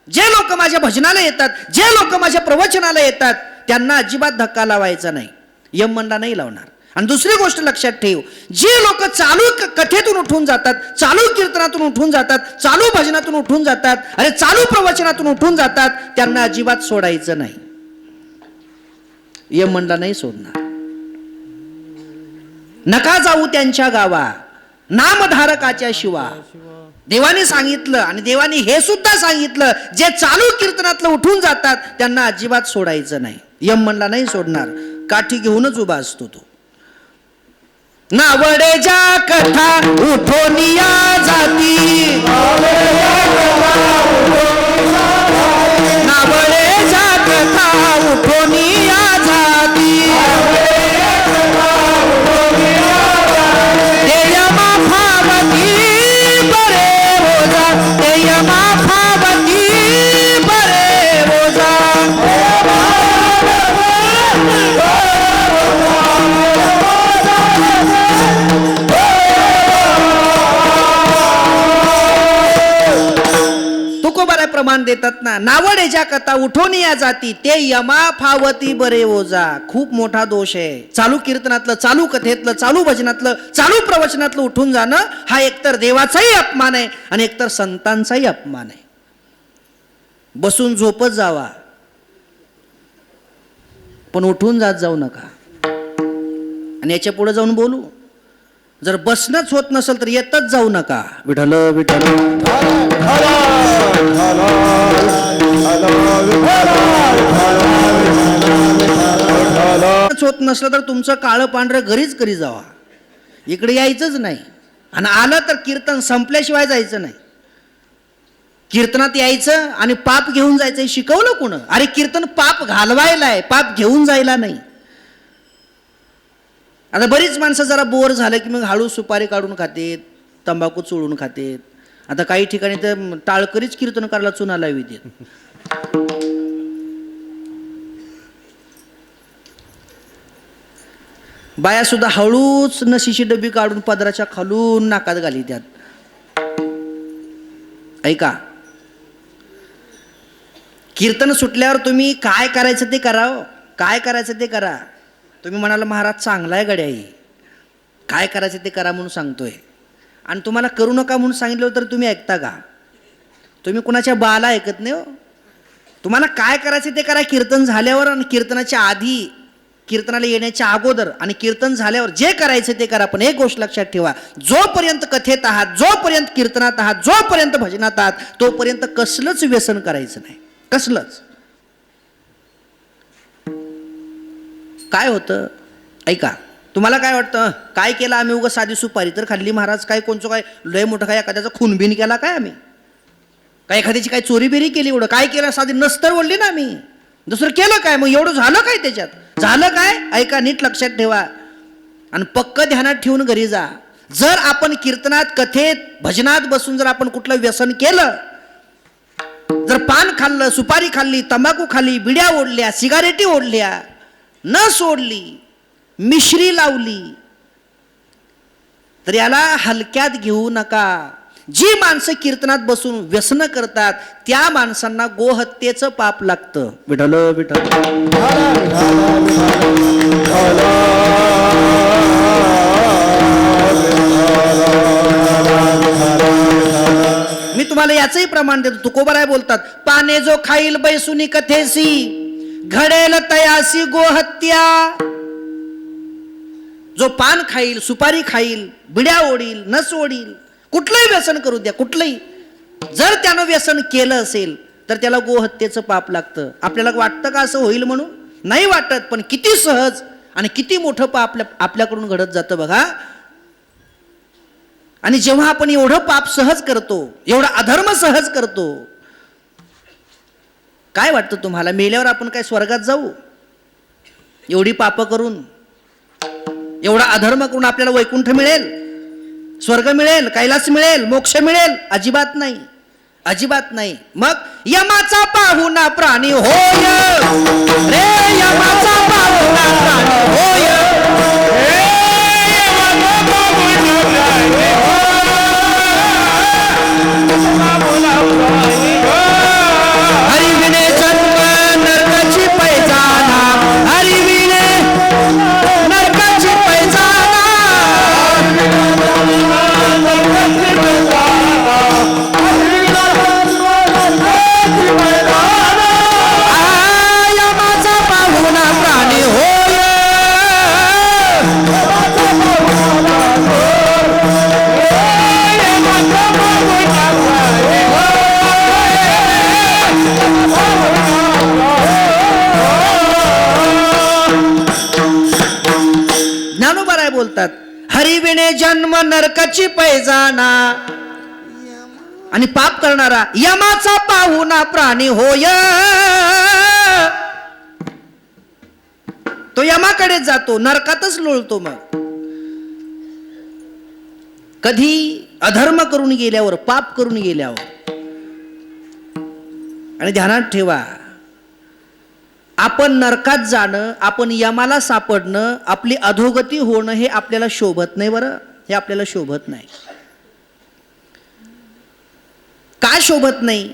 जे लोक माझ्या भजनाला येतात, जे लोक माझ्या प्रवचनाला येतात, त्यांना अजिबात धक्का लावायचा नाही, यम मंडळ नाही लावणार. आणि दुसरी गोष्ट लक्षात ठेव, जे लोक चालू कथेतून उठून जातात, चालू कीर्तनातून उठून जातात, चालू भजनातून उठून जातात, अरे चालू प्रवचनातून उठून जातात, त्यांना अजिबात सोडायचं नाही, यम मंडळ नाही सोडणार. नका जाऊ त्यांच्या गावा, नामधारकाच्या शिवा. देवाने सांगितलं आणि देवाने हे सुद्धा सांगितलं, जे चालू कीर्तनातलं उठून जातात त्यांना अजिबात सोडायचं नाही. यम म्हणला नाही सोडणार, काठी घेऊनच उभा असतो तो. नावडे ज्या कथा उठोनिया जाती, नावडे ज्या कथा उठोनिया जाती, ते यमा फावती बरे ओझा, ते यमा फावती बरे ओझा. तुकोबारा प्रमाण देतात ना, नावडे ज्या कथा उठोनी या जाती, ते यमा फावती बरे ओझा. खूप मोठा दोष आहे. चालू कीर्तनातलं, चालू कथेतलं, चालू भजनातलं, चालू प्रवचनातलं उठून जाणं हा एकतर देवाचाही अपमान आहे आणि एकतर संतांचाही अपमान आहे. बसून झोपत जावा पण उठून जात जाऊ नका. आणि याच्या पुढे जाऊन बोलू, जर बसणंच होत नसेल तर येतच जाऊ नका. विठ्ठल विठ्ठल होत नसलं तर तुमचं काळं पांढरं घरीच करी जावा, इकडे यायचंच नाही. आणि आलं तर कीर्तन संपल्याशिवाय जायचं नाही. कीर्तनात यायचं आणि पाप घेऊन जायचं शिकवलं कोण? अरे कीर्तन पाप घालवायला आहे, पाप घेऊन जायला नाही. आता बरीच माणसं जरा बोर झालं की मग हळू सुपारी काढून खातेत, तंबाखू चोळून खातेत. आता काही ठिकाणी तर टाळकरीच कीर्तन करायला चुना लावी देत. बाया सुद्धा हळूच नशीची डबी काढून पदराच्या खालून नाकात घाली त्यात. ऐका, कीर्तन सुटल्यावर तुम्ही काय करायचं ते करा, काय करायचं ते करा. तुम्ही म्हणाला महाराज चांगला आहे गड्या, काय करायचं ते करा म्हणून सांगतोय. आणि तुम्हाला करू नका म्हणून सांगितलं तर तुम्ही ऐकता का? तुम्ही कुणाच्या बाला ऐकत नाही हो. तुम्हाला काय करायचं ते करा. कीर्तन झाल्यावर आणि कीर्तनाच्या आधी, कीर्तनाला येण्याच्या अगोदर आणि कीर्तन झाल्यावर जे करायचं ते करा. पण एक गोष्ट लक्षात ठेवा, जोपर्यंत कथेत आहात, जोपर्यंत कीर्तनात आहात, जोपर्यंत भजनात आहात, तोपर्यंत कसलंच व्यसन करायचं नाही, कसलंच. काय होतं ऐका, तुम्हाला काय वाटतं, काय केलं आम्ही? उगाच साधी सुपारी तर खाल्ली महाराज, काय कोणचं काय लय मोठं काय एखाद्याचा खूनबिन केला काय आम्ही? काय एखाद्याची काय चोरीबिरी केली? एवढं काय केलं? साधी नस्तर ओढली ना आम्ही, दुसरं केलं काय? मग एवढं झालं काय त्याच्यात? झालं काय? ऐका, नीट लक्षात ठेवा आणि पक्क ध्यानात ठेवून घरी जा. जर आपण कीर्तनात, कथेत, भजनात बसून जर आपण कुठलं व्यसन केलं, जर पान खाल्लं, सुपारी खाल्ली, तंबाखू खाल्ली, बिड्या ओढल्या, सिगारेटी ओढल्या, न सोडली, मिश्री लावली, तर याला हलक्यात घेऊ नका. जी माणसं कीर्तनात बसून व्यसन करतात त्या माणसांना गोहत्येचं पाप लागतं. विठ्ठल विठ्ठल. मी तुम्हाला याचंही प्रमाण देतो. तुकोबाराय बोलतात, पाने जो खाईल बैसुनी कथेसी, घडेल तयासी गोहत्या. जो पान खाईल, सुपारी खाईल, बिड्या ओढील, नस ओढील, कुठलंही व्यसन करू द्या, कुठलंही, जर त्यानं व्यसन केलं असेल तर त्याला गोहत्येचं पाप लागतं. आपल्याला वाटतं का असं होईल म्हणून? नाही वाटत, पण किती सहज आणि किती मोठं पाप आपल्याकडून घडत जातं बघा. आणि जेव्हा आपण एवढं पाप सहज करतो, एवढा अधर्म सहज करतो, काय वाटतं तुम्हाला? मेल्यावर आपण काय स्वर्गात जाऊ? एवढी पाप करून, एवढा अधर्म करून आपल्याला वैकुंठ मिळेल, स्वर्ग मिळेल, कैलास मिळेल, मोक्ष मिळेल? अजिबात नाही, अजिबात नाही. मग यमाचा पाहुणा प्राणी होय रे, यमाचा पाहुणा प्राणी होय, हरिविने जन्म नरकाची पैजाना, हरिविने नरकाची पैजाना. यमाचा पाहुणा प्राणी होय. बोलतात, हरिविणे जन्म नरकाची पैजाना, आणि पाप करणारा यमाचा पाहुणा प्राणी होय. तो यमाकडे जातो, नरकातच लोळतो. मग कधी अधर्म करून गेल्यावर, पाप करून गेल्यावर. आणि ध्यानात ठेवा, आपण नरकात जाणं, आपण यमाला सापडणं, आपली अधोगती होणं हे आपल्याला शोभत नाही. बरं, हे आपल्याला शोभत नाही. काय शोभत नाही?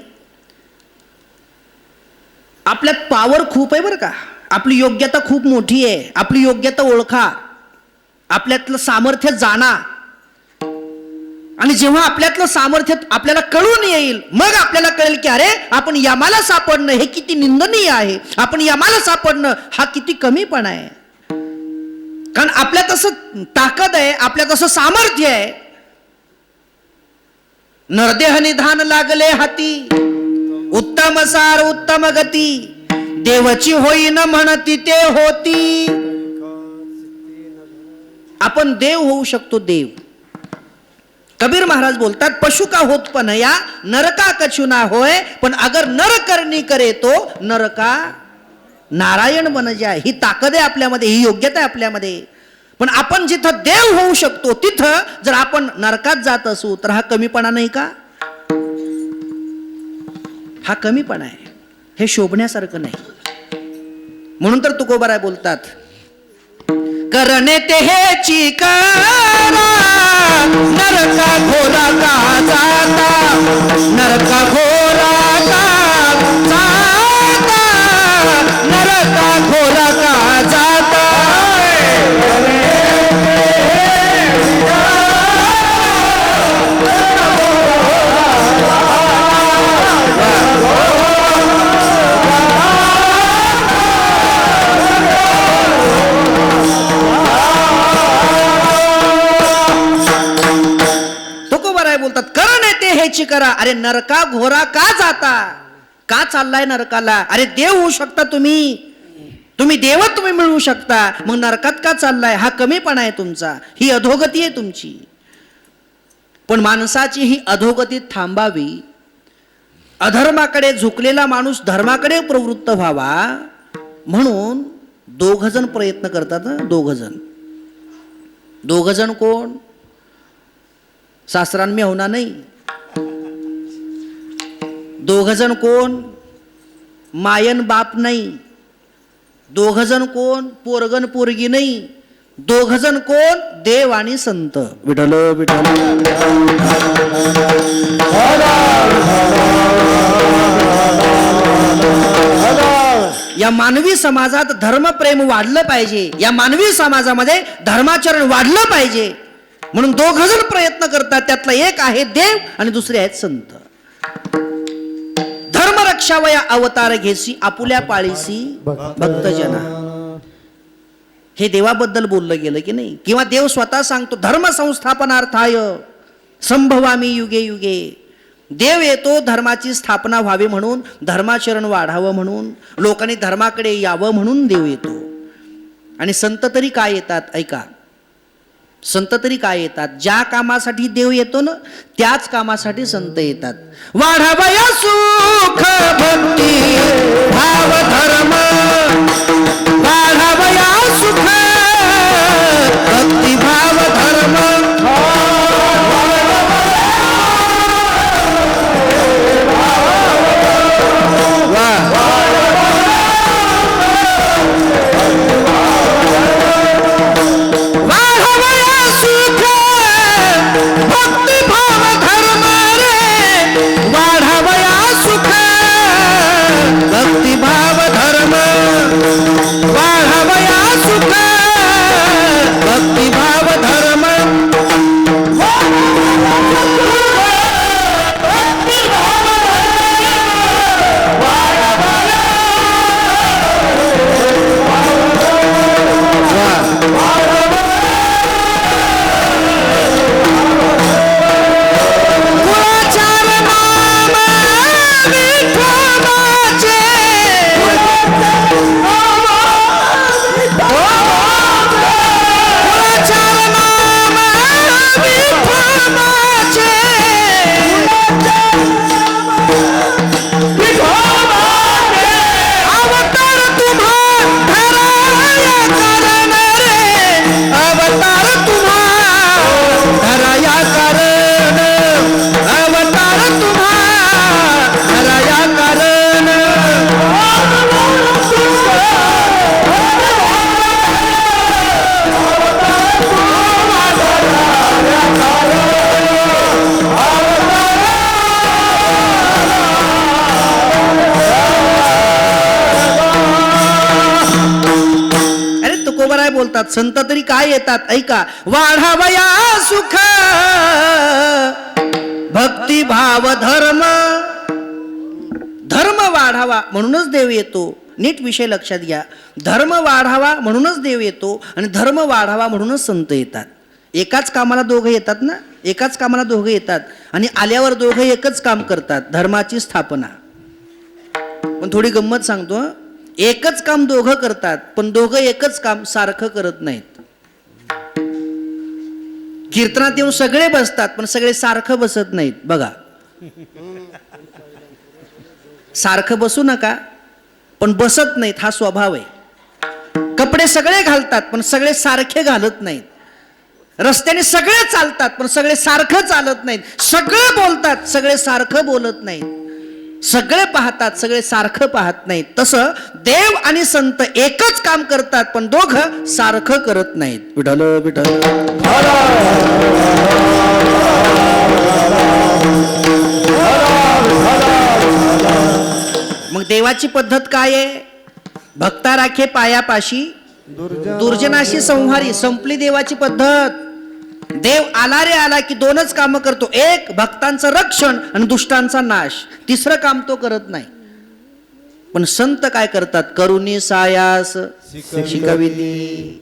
आपल्यात पॉवर खूप आहे बरं का, आपली योग्यता खूप मोठी आहे. आपली योग्यता ओळखा, आपल्यातलं सामर्थ्य जाणा. आणि जेव्हा आपल्यातलं सामर्थ्य आपल्याला कळून येईल, मग आपल्याला कळेल की अरे, आपण यमाला सापडणं हे किती निंदनीय आहे, आपण यमाला सापडणं हा किती कमीपणा आहे. कारण आपल्यात असं ताकद आहे, आपल्यात असं सामर्थ्य आहे. नरदेह निधान लागले हाती, उत्तम सार उत्तम गती, देवची होईन म्हणती ते होती. आपण देव होऊ शकतो, देव. कबीर महाराज बोलतात, पशु का होत पण या नरका कछु ना होय, पण अगर नर करणी करे तो नरका नारायण बन जाय. ही ताकद आहे आपल्यामध्ये, ही योग्यता आहे आपल्यामध्ये. पण आपण जिथं देव होऊ शकतो, तिथं जर आपण नरकात जात असू तर हा कमीपणा नाही का? हा कमीपणा आहे, हे शोभण्यासारखं नाही. म्हणून तर तुकोबाराय बोलतात, करणे ते हेची करा, नरका घोरा का जाता, नरका घोरा का जाता, नरका घोरा का जाता. बोलतात, करण येते हेची करा. अरे नरका घोरा का जाता, का चाललाय नरकाला? अरे देव होऊ शकता तुम्ही, तुम्ही देवत्व मिळवू शकता, मग नरकात का चाललाय? हा कमीपणा आहे तुमचा, ही अधोगती आहे तुमची. पण माणसाची ही अधोगती थांबावी, अधर्माकडे झुकलेला माणूस धर्माकडे प्रवृत्त व्हावा, म्हणून दोघ जण प्रयत्न करतात. दोघ जण कोण? सासरांमी होणार नाही. दोघ जण कोण? मायन बाप नाही. दोघ जण कोण? पोरगन पोरगी नाही. दोघ जण कोण? देव आणि संत. विठ्ठल विठ्ठल. या मानवी समाजात धर्मप्रेम वाढलं पाहिजे, या मानवी समाजामध्ये धर्माचरण वाढलं पाहिजे, म्हणून दोघ जण प्रयत्न करतात. त्यातला एक आहे देव आणि दुसरे आहेत संत. धर्म रक्षावया अवतार घेसी, आपुल्या पाळीसी भक्तजना. हे देवाबद्दल बोललं गेलं की नाही? किंवा देव स्वतः सांगतो, धर्म संस्थापनार्थाय संभवामी युगे युगे. देव येतो धर्माची स्थापना व्हावी म्हणून, धर्माचरण वाढावं म्हणून, लोकांनी धर्माकडे यावं म्हणून देव येतो. आणि संत तरी काय येतात? ऐका, संत तरी काय येतात? ज्या कामासाठी देव येतो ना, त्याच कामासाठी संत येतात. वाढावया सुख भक्ती भाव धर्म, वाढावया सुख भक्ती भाव धर्म. भक्ती भाव धर्म. येतात, संत तरी काय येतात, ऐका. वाढावया सुख भक्ती भाव धर्म. धर्म वाढावा म्हणूनच देव येतो. नीट विषय लक्षात घ्या. धर्म वाढावा म्हणूनच देव येतो आणि धर्म वाढावा म्हणूनच संत येतात. एकाच कामाला दोघं येतात ना, एकाच कामाला दोघं येतात आणि आल्यावर दोघं एकच काम करतात, धर्माची स्थापना. पण थोडी गंमत सांगतो, एकच काम दोघं करतात पण दोघं एकच काम सारखं करत नाहीत. कीर्तनात येऊन सगळे बसतात पण सगळे सारखं बसत नाहीत. बघा, सारखं बसू नका पण बसत नाहीत हा स्वभाव आहे. कपडे सगळे घालतात पण सगळे सारखे घालत नाहीत. रस्त्याने सगळे चालतात पण सगळे सारखं चालत नाहीत. सगळे बोलतात सगळे सारखं बोलत नाहीत. सगळे पाहतात सगळे सारखं पाहत नाहीत. तसं देव आणि संत एकच काम करतात पण दोघं सारखं करत नाहीत. विठ्ठल विठ्ठल. मग देवाची पद्धत काय आहे? भक्ता राखे पायापाशी दुर्जनाशी संहारी. संपली देवाची पद्धत. देव आला रे आला की दोनच कामं करतो, एक भक्तांचं रक्षण आणि दुष्टांचा नाश. तिसरं काम तो करत नाही. पण संत काय करतात? करुणी सायास शिकविली.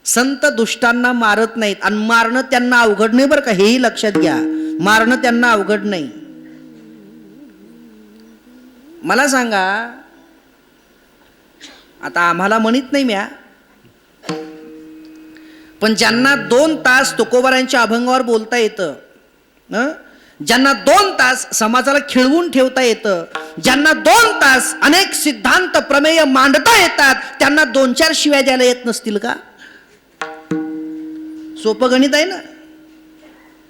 संत दुष्टांना मारत नाहीत आणि मारणं त्यांना अवघड नाही बरं का, हेही लक्षात घ्या. मारणं त्यांना अवघड नाही. मला सांगा, आता आम्हाला म्हणत नाही म्या, पण ज्यांना 2 तास तुकोबारायांच्या अभंगावर बोलता येतं, ज्यांना 2 तास समाजाला खिळवून ठेवता येतं, ज्यांना 2 तास अनेक सिद्धांत प्रमेय मांडता येतात, त्यांना 2-4 शिव्या द्यायला येत नसतील का? सोपं गणित आहे ना.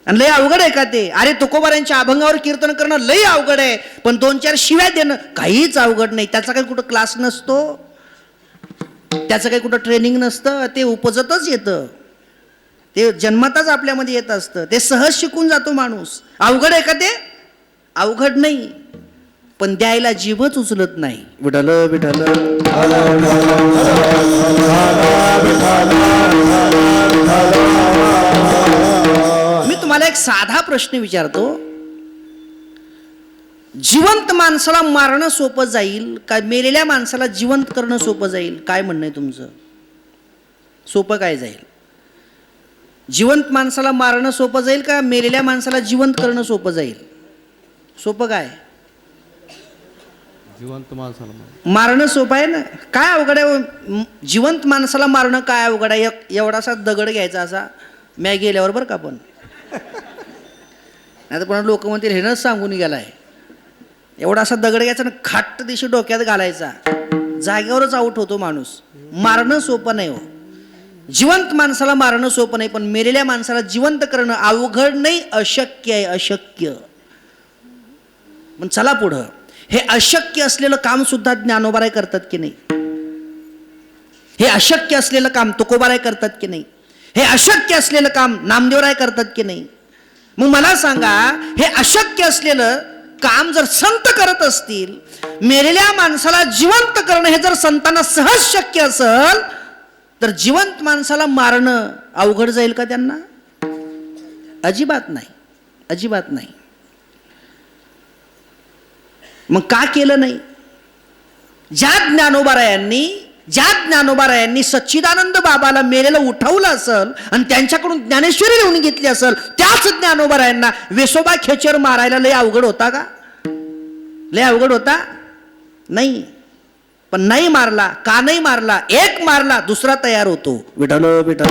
आणि लय अवघड आहे का ते? अरे तुकोबारायांच्या अभंगावर कीर्तन करणं लय अवघड आहे, पण 2-4 शिव्या देणं काहीच अवघड नाही. त्याचा काही कुठं क्लास नसतो, त्याचं काही कुठं ट्रेनिंग नसतं. ते उपजतच येतं, ते जन्मताच आपल्यामध्ये येत असतं. ते सहज शिकून जातो माणूस. अवघड आहे का ते? अवघड नाही, पण द्यायला जीवच उचलत नाही. विठ्ठल विठ्ठल. मी तुम्हाला एक साधा प्रश्न विचारतो. जिवंत माणसाला मारणं सोपं जाईल का मेलेल्या माणसाला जिवंत करणं सोपं जाईल? काय म्हणणं आहे तुमचं? सोपं काय जाईल? जिवंत माणसाला मारणं सोपं जाईल का मेलेल्या माणसाला जिवंत करणं सोपं जाईल? सोपं काय? जिवंत माणसाला मारणं सोपं आहे ना. काय अवघड आहे? जिवंत माणसाला मारणं काय अवघड आहे? एवढासा दगड घ्यायचा असा मॅ गेल्यावर बरं का. पण नाही तर पण लोक म्हणतील हेनच सांगून गेलाय. एवढा असा दगड घ्यायचा ना, खाट्ट दिवशी डोक्यात घालायचा, जागेवरच आऊट होतो माणूस. मारणं सोपं नाही हो. जिवंत माणसाला मारणं सोपं नाही, पण मेलेल्या माणसाला जिवंत करणं अवघड नाही, अशक्य आहे. अशक्य. पण चला पुढं. हे अशक्य असलेलं काम सुद्धा ज्ञानोबाराय करतात की नाही? हे अशक्य असलेलं काम तुकोबाराय करतात की नाही? हे अशक्य असलेलं काम नामदेवराय करतात की नाही? मग मला सांगा, हे अशक्य असलेलं काम जर संत करत असतील, मेलेल्या माणसाला जिवंत करणं हे जर संतांना सहज शक्य असेल, तर जिवंत माणसाला मारणं अवघड जाईल का त्यांना? अजिबात नाही, अजिबात नाही. मग का केलं नाही? ज्या ज्ञानोबारायांनी सच्चिदानंद बाबाला मेलेलं उठवलं असेल आणि त्यांच्याकडून ज्ञानेश्वरी लिहून घेतली असेल, त्याच ज्ञानोबारायांना वेसोबा खेचर मारायला लय अवघड होता का? लय अवघड होता? नाही. पण नाही मारला. का नाही मारला? एक मारला दुसरा तयार होतो. विठ्ठल विठ्ठल.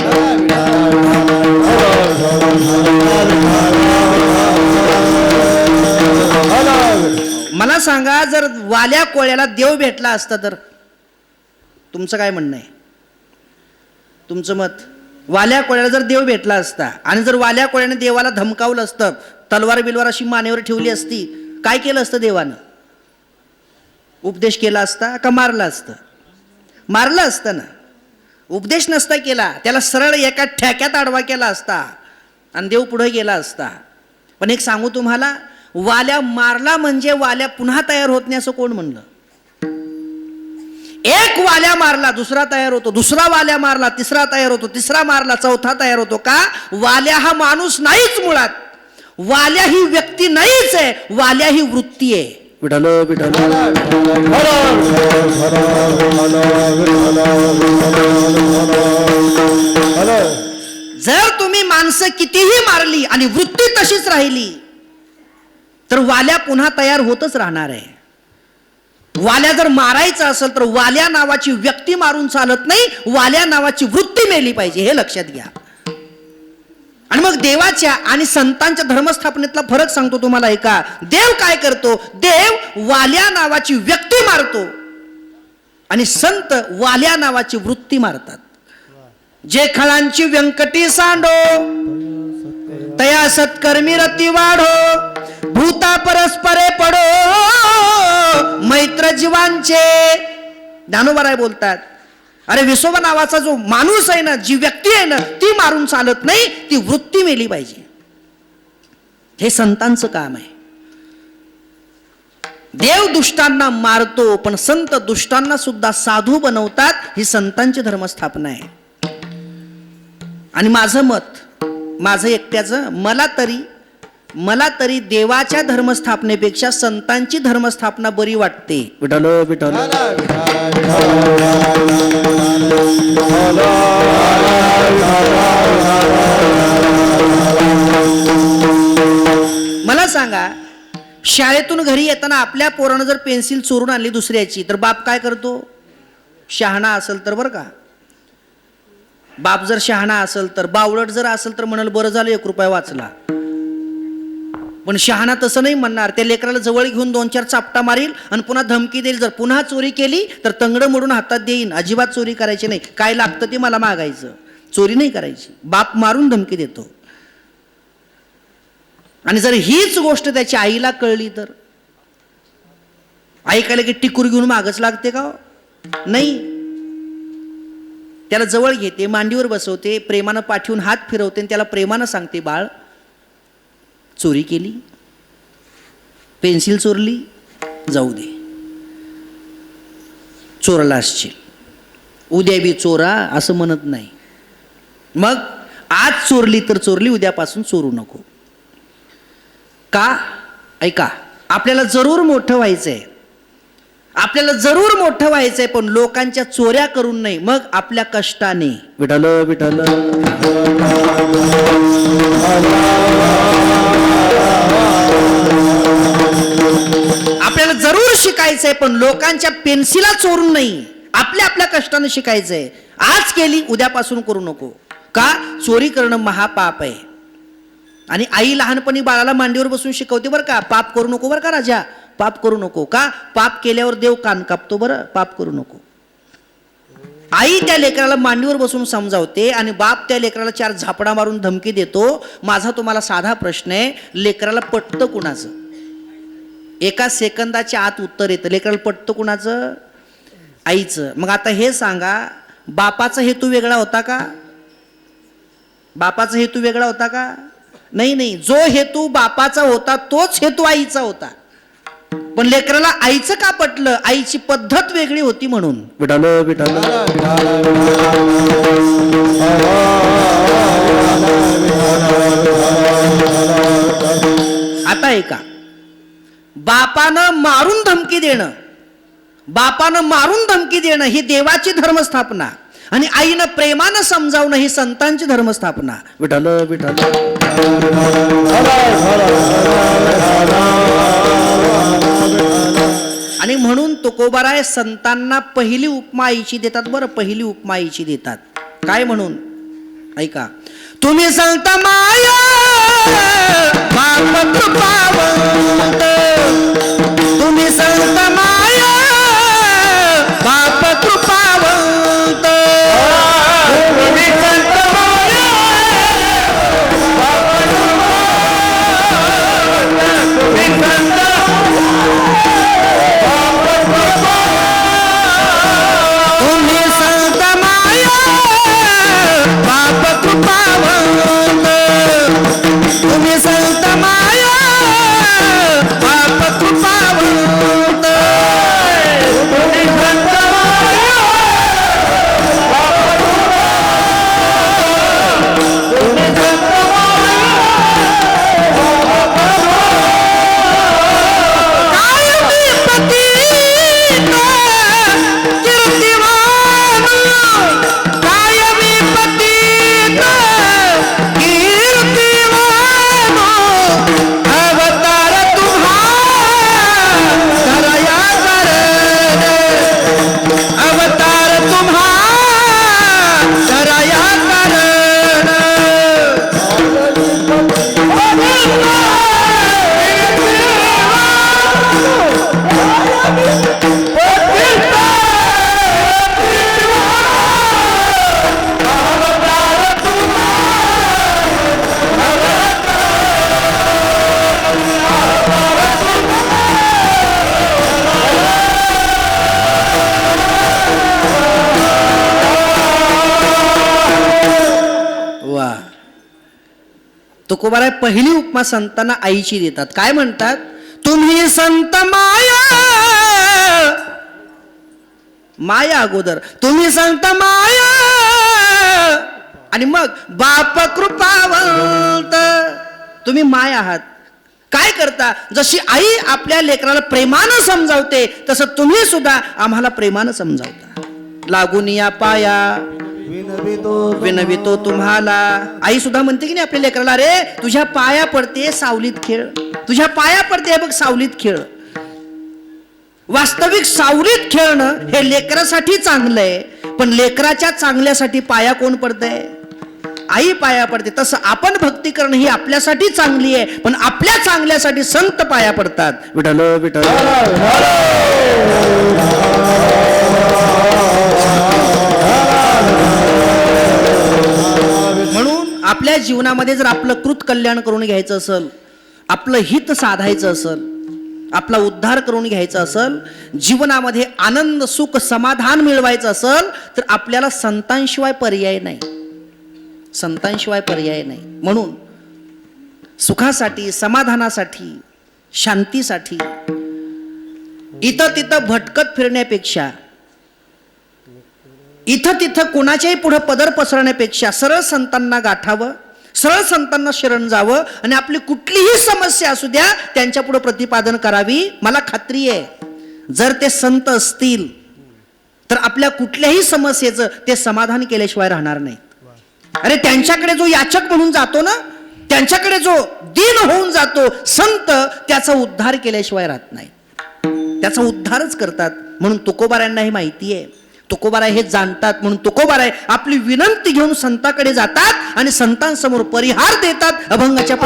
मला सांगा, जर वाल्या कोळ्याला देव भेटला असता तर तुमचं काय म्हणणं आहे? तुमचं मत? वाल्या कोळ्याला जर देव भेटला असता आणि जर वाल्या कोळ्याने देवाला धमकावलं असतं, तलवार बिलवार अशी मानेवर ठेवली असती, काय केलं असतं देवानं? उपदेश केला असता का मारला असतं? मारलं असतं ना. उपदेश नसता केला, त्याला सरळ एका ठ्याक्यात आडवा केला असता आणि देव पुढे गेला असता. पण एक सांगू तुम्हाला, वाल्या मारला म्हणजे वाल्या पुन्हा तयार होत नाही असं कोण म्हणलं? एक वाल्या मारला दुसरा तयार होतो, दुसरा वाल्या मारला तिसरा तयार होतो, तिसरा मारला चौथा तयार होतो. का? वाल्या हा माणूस नाहीच मुळात. वाल्या ही व्यक्ती नाहीच आहे, वाल्या ही वृत्ती आहे. विठ्ठल विठ्ठल जर तुम्ही माणसं कितीही मारली आणि वृत्ती तशीच राहिली तर वाल्या पुन्हा तयार होतच राहणार आहे. वाल्या जर मारायचं असेल तर वाल्या नावाची व्यक्ती मारून चालत नाही, वाल्या नावाची वृत्ती मेली पाहिजे, हे लक्षात घ्या. आणि मग देवाच्या आणि संतांच्या धर्मस्थापनेतला फरक सांगतो तुम्हाला ऐका. देव काय करतो? देव वाल्या नावाची व्यक्ती मारतो आणि संत वाल्या नावाची वृत्ती मारतात. जे खळांची व्यंकटी सांडो तया सत्कर्मी रती वाढो, भूता परस्परे पडो मैत्र जीवांचे. ज्ञानोबा बोलतात, अरे विसोबा नावाचा जो माणूस आहे ना, जी व्यक्ती आहे ना, ती मारून चालत नाही, ती वृत्ती मेली पाहिजे. हे संतांचं काम आहे. देव दुष्टांना मारतो पण संत दुष्टांना सुद्धा साधू बनवतात. ही संतांची धर्मस्थापना आहे. आणि माझं मत, माझं एकट्याचं, मला तरी देवाच्या धर्मस्थापनेपेक्षा संतांची धर्मस्थापना बरी वाटते. विठ्ठल विठ्ठल मला सांगा, शाळेतून घरी येताना आपल्या पोरानं जर पेन्सिल चोरून आणली दुसऱ्याची तर बाप काय करतो? शहाणा असेल तर, बरं का, बाप जर शहाणा असेल तर, बावळट जर असेल तर म्हणाल बरं झालं 1 रुपया वाचला. पण शहाणा तसं नाही म्हणणार. त्या लेकराला जवळ घेऊन 2-4 चापटा मारील आणि पुन्हा धमकी देईल, जर पुन्हा चोरी केली तर तंगडं मोडून हातात देईन, अजिबात चोरी करायची नाही, काय लागतं ते मला मागायचं, चोरी नाही करायची. बाप मारून धमकी देतो. आणि जर हीच गोष्ट त्याच्या आईला कळली तर आई काय की टिकूर घेऊन मागच लागते का? नाही. त्याला जवळ घेते, मांडीवर बसवते, प्रेमानं पाठवून हात फिरवते आणि त्याला प्रेमानं सांगते, बाळ चोरी केली, पेन्सिल चोरली, जाऊ दे, चोरला असशील, उद्या बी चोरा असं म्हणत नाही. मग आज चोरली तर चोरली, उद्यापासून चोरू नको. का? ऐका, आपल्याला जरूर मोठं व्हायचंय, आपल्याला जरूर मोठं व्हायचंय, पण लोकांच्या चोऱ्या करून नाही, मग आपल्या कष्टाने. विठ्ठल विठ्ठल आपल्याला जरूर शिकायचंय, पण लोकांच्या पेन्सिला चोरून नाही, आपल्या कष्टाने शिकायचंय. आज केली, उद्यापासून करू नको. का? चोरी करणं महापाप आहे. आणि आई लहानपणी बाळाला मांडीवर बसून शिकवते, बरं का, पाप करू नको बरं का राजा, पाप करू नको. का? पाप केल्यावर देव कान कापतो, बरं, पाप करू नको. आई त्या लेकराला मांडीवर बसून समजावते आणि बाप त्या लेकराला 4 झापडा मारून धमकी देतो. माझा तुम्हाला साधा प्रश्न आहे, लेकराला पटतं कुणाचं? 1 सेकंदाच्या आत उत्तर येतं. लेकराला पटतं कुणाचं? आईचं. मग आता हे सांगा, बापाचा हेतू वेगळा होता का? बापाचा हेतू वेगळा होता का? नाही. जो हेतू बापाचा होता तोच हेतू आईचा होता. पण लेकराला आईचं का पटलं? आईची पद्धत वेगळी होती म्हणून. विठ्ठल विठ्ठल आता ऐका, बापानं मारून धमकी देणं ही देवाची धर्मस्थापना आणि आईनं प्रेमानं समजावणं ही संतांची धर्मस्थापना. विठ्ठल विठ्ठल आणि म्हणून तुकोबाराय संतांना पहिली उपमा आईची देतात, बरं, पहिली उपमा आईची देतात. काय म्हणून? ऐका, तुम्ही संत माया बाप कृपावंत, तुम्ही संत माया बाप कृपावंत, तुम्ही संत माया बाप कृपावंत, तुम्ही संत तुम्ही संत माया बाप कृपावंत, तुम्ही संत माया बाप तुकोबाराय पहिली उपमा संतांना आईची देतात. काय म्हणतात? तुम्ही संत माया, माया अगोदर, तुम्ही संत माया आणि मग बाप कृपावंत. तुम्ही माय आहात. काय करता? जशी आई आपल्या लेकराला प्रेमानं समजावते तसं तुम्ही सुद्धा आम्हाला प्रेमानं समजावता. लागून या पाया विनवितो तुम्हाला. आई सुद्धा म्हणते की नाही आपल्या लेकराला, अरे तुझ्या पाया पडते सावलीत खेळ, तुझ्या पाया पडते बघ सावलीत खेळ. वास्तविक सावलीत खेळणं हे लेकरासाठी चांगलं आहे, पण लेकराच्या चांगल्यासाठी पाया कोण पडतंय? आई पाया पडते. तसं आपण भक्ती करणं ही आपल्यासाठी चांगली आहे, पण आपल्या चांगल्यासाठी संत पाया पडतात. विठ्ठल विठ्ठल म्हणून आपल्या जीवनामध्ये जर आपलं कृत कल्याण करून घ्यायचं असेल, आपलं हित साधायचं असेल, आपला उद्धार करून घ्यायचा असेल, जीवनामध्ये आनंद सुख समाधान मिळवायचं असेल, तर आपल्याला संतांशिवाय पर्याय नाही. संतांशिवाय पर्याय नाही. म्हणून सुखासाठी, समाधानासाठी, शांतीसाठी इथं तिथं भटकत फिरण्यापेक्षा, इथं तिथं कोणाच्याही पुढे पदर पसरण्यापेक्षा सरळ संतांना गाठावं, सरळ संतांना शरण जावं आणि आपली कुठलीही समस्या असू द्या त्यांच्या पुढे प्रतिपादन करावी. मला खात्री आहे जर ते संत असतील तर आपल्या कुठल्याही समस्येचं ते समाधान केल्याशिवाय राहणार नाही. अरे त्यांच्याकडे जो याचक म्हणून जातो ना, त्यांच्याकडे जो दीन होऊन जातो संत, त्याचा उद्धार केल्याशिवाय राहत नाही. त्याचा उद्धारच करतात. म्हणून तुकोबारायांना हे माहिती आहे, तुकोबाराय हे जाणतात. म्हणून तुकोबाराय आपली विनंती घेऊन संताकडे जातात आणि संतांसमोर परिहार देतात अभंगाच्या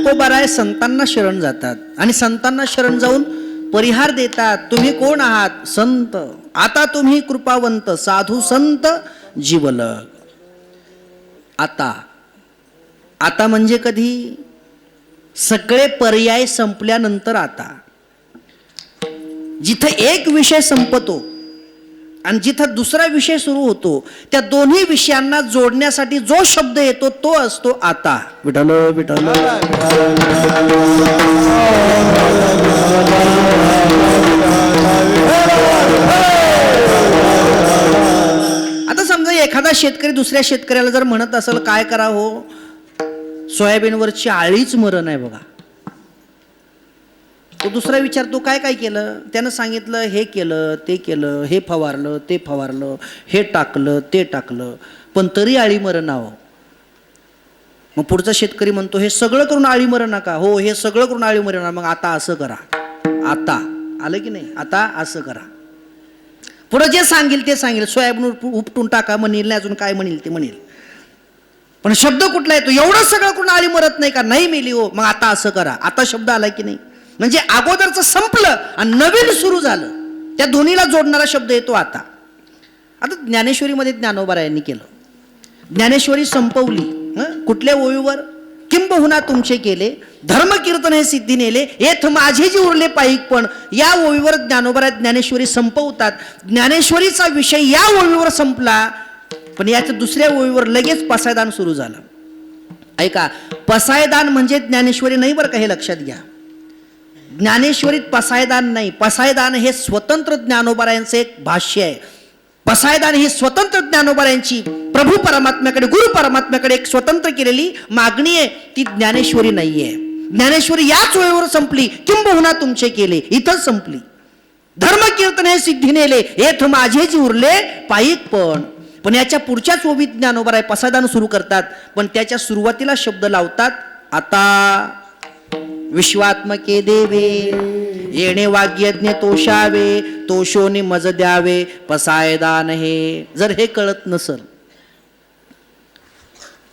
तुकोबाराय संतांना शरण जातात आणि संतांना शरण जाऊन परिहार देतात. तुम्ही कोण आहात? संत. आता तुम्ही कृपावंत साधू संत जीवलग. आता आता म्हणजे कधी? सगळे पर्याय संपल्यानंतर. आता जिथं एक विषय संपतो आणि जिथं दुसरा विषय सुरू होतो, त्या दोन्ही विषयांना जोडण्यासाठी जो शब्द येतो तो असतो आता. विठ्ठल विठ्ठल आता समजा एखादा शेतकरी दुसऱ्या शेतकऱ्याला जर म्हणत असेल काय करा हो, सोयाबीनवरची आळीच मरण आहे बघा. तो दुसरा विचारतो काय काय केलं? त्यानं सांगितलं हे केलं ते केलं, हे फवारलं ते फवारलं, हे टाकलं ते टाकलं, पण तरी आळी मरण आहो. मग पुढचा शेतकरी म्हणतो हे सगळं करून आळी मरण नका. हो हे सगळं करून आळी मरण. मग आता असं करा. आता आलं की नाही? आता असं करा. पुढं जे सांगेल ते सांगेल. सोयाबीन उपटून टाका म्हणेल, नाही अजून काय म्हणेल ते म्हणेल, पण शब्द कुठला येतो? एवढं सगळं करून आळी मरत नाही का? नाही मेली हो. मग आता असं करा. आता शब्द आला की नाही? म्हणजे अगोदरचं संपलं आणि नवीन सुरू झालं. त्या दोन्हीला जोडणारा शब्द येतो आता. आता ज्ञानेश्वरीमध्ये ज्ञानोबारायांनी केलं. ज्ञानेश्वरी संपवली कुठल्या ओळीवर? किंबहुना तुमचे केले धर्म कीर्तन हे सिद्धी नेले येथ माझे जे उरले पाईक. पण या ओळीवर ज्ञानोबाराय ज्ञानेश्वरी संपवतात. ज्ञानेश्वरीचा विषय या ओळीवर संपला, पण याच्या दुसऱ्या ओळीवर लगेच पसायदान सुरू झालं. ऐका, पसायदान म्हणजे ज्ञानेश्वरी नाही बरं का, हे लक्षात घ्या. ज्ञानेश्वरीत पसायदान नाही. पसायदान हे स्वतंत्र ज्ञानोबारायांचे एक भाष्य आहे. पसायदान ही स्वतंत्र ज्ञानोबारायांची प्रभू परमात्म्याकडे गुरु परमात्म्याकडे एक स्वतंत्र केलेली मागणी आहे. ती ज्ञानेश्वरी नाहीये. ज्ञानेश्वरी याच वेळेवर संपली. किंबहुना तुमचे केले इथंच संपली. धर्म कीर्तन हे सिद्धी नेले येथ माझे जे उरले पाईक. पण याच्या पुढच्याच ओवीत ज्ञानोबाराय पसायदान सुरू करतात, पण त्याच्या सुरुवातीला शब्द लावतात आता. विश्वात्मके देवे येणे वाग्यज्ञ तोषावे तोषोनी मज द्यावे पसायदान हे. जर हे कळत नसल,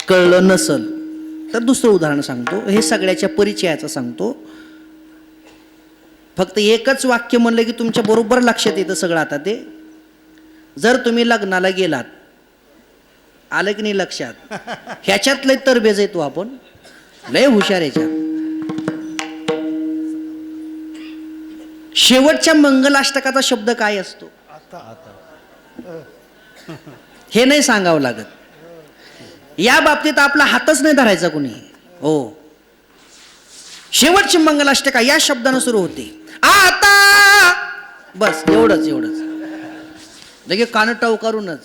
कळलं नसल तर दुसरं उदाहरण सांगतो. हे सगळ्याच्या परिचयाचं सांगतो. फक्त एकच वाक्य म्हणलं की तुमच्या बरोबर लक्षात येतं सगळं. आता ते जर तुम्ही लग्नाला गेलात, आलं की नाही लक्षात? ह्याच्यात लय तरबेज येतो आपण, लय हुशार ह्याच्यात. शेवटच्या मंगलाष्टकाचा शब्द काय असतो? हे नाही सांगावं लागत. या बाबतीत आपला हातच नाही धरायचा कोणी. हो, शेवटची मंगलाष्टका या शब्दानं सुरू होते. आता बस एवढंच लगे कान टवकारूनच.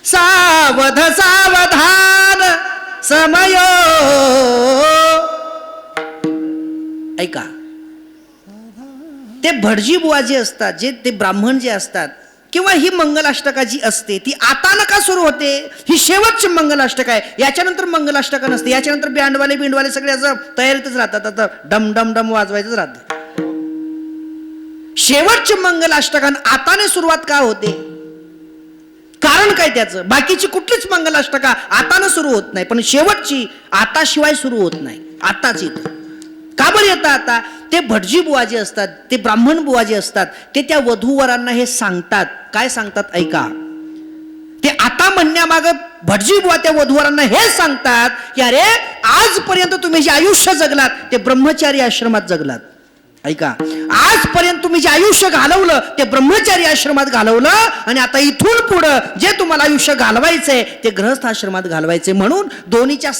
सावध सावधान समय. ऐका, ते भटजी बुवा जे असतात, जे ते ब्राह्मण जे असतात, किंवा ही मंगलाष्टका जी असते ती आता नका सुरू होते. ही शेवटची मंगलाष्टका आहे. याच्यानंतर मंगलाष्टका नसते. याच्यानंतर बिंडवाले सगळे असं तयारीतच राहतात. आता डम डम डम वाजवायचंच राहतं. शेवटची मंगलाष्टका आताने सुरुवात का होते? कारण काय त्याचं? बाकीची कुठलीच मंगलाष्टका आताने सुरू होत नाही, पण शेवटची आता शिवाय सुरू होत नाही. आताच येतं. का बरं येतं आता? ते भटजी बुवा जे असतात, ते ब्राह्मण बुवा जे असतात, ते त्या वधूवरांना हे सांगतात. काय सांगतात? ऐका, ते आता म्हणण्यामागं भटजी बुवा त्या वधूवरांना हे सांगतात की अरे आजपर्यंत तुम्ही जे आयुष्य जगलात ते ब्रह्मचारी आश्रमात जगलात. ऐका, आजपर्यंत तुम्ही जे आयुष्य घालवलं ते ब्रह्मचारी आश्रमात घालवलं, आणि आता इथून पुढं जे तुम्हाला आयुष्य घालवायचंय ते गृहस्थ आश्रमात घालवायचे. म्हणून दोन्हीच्या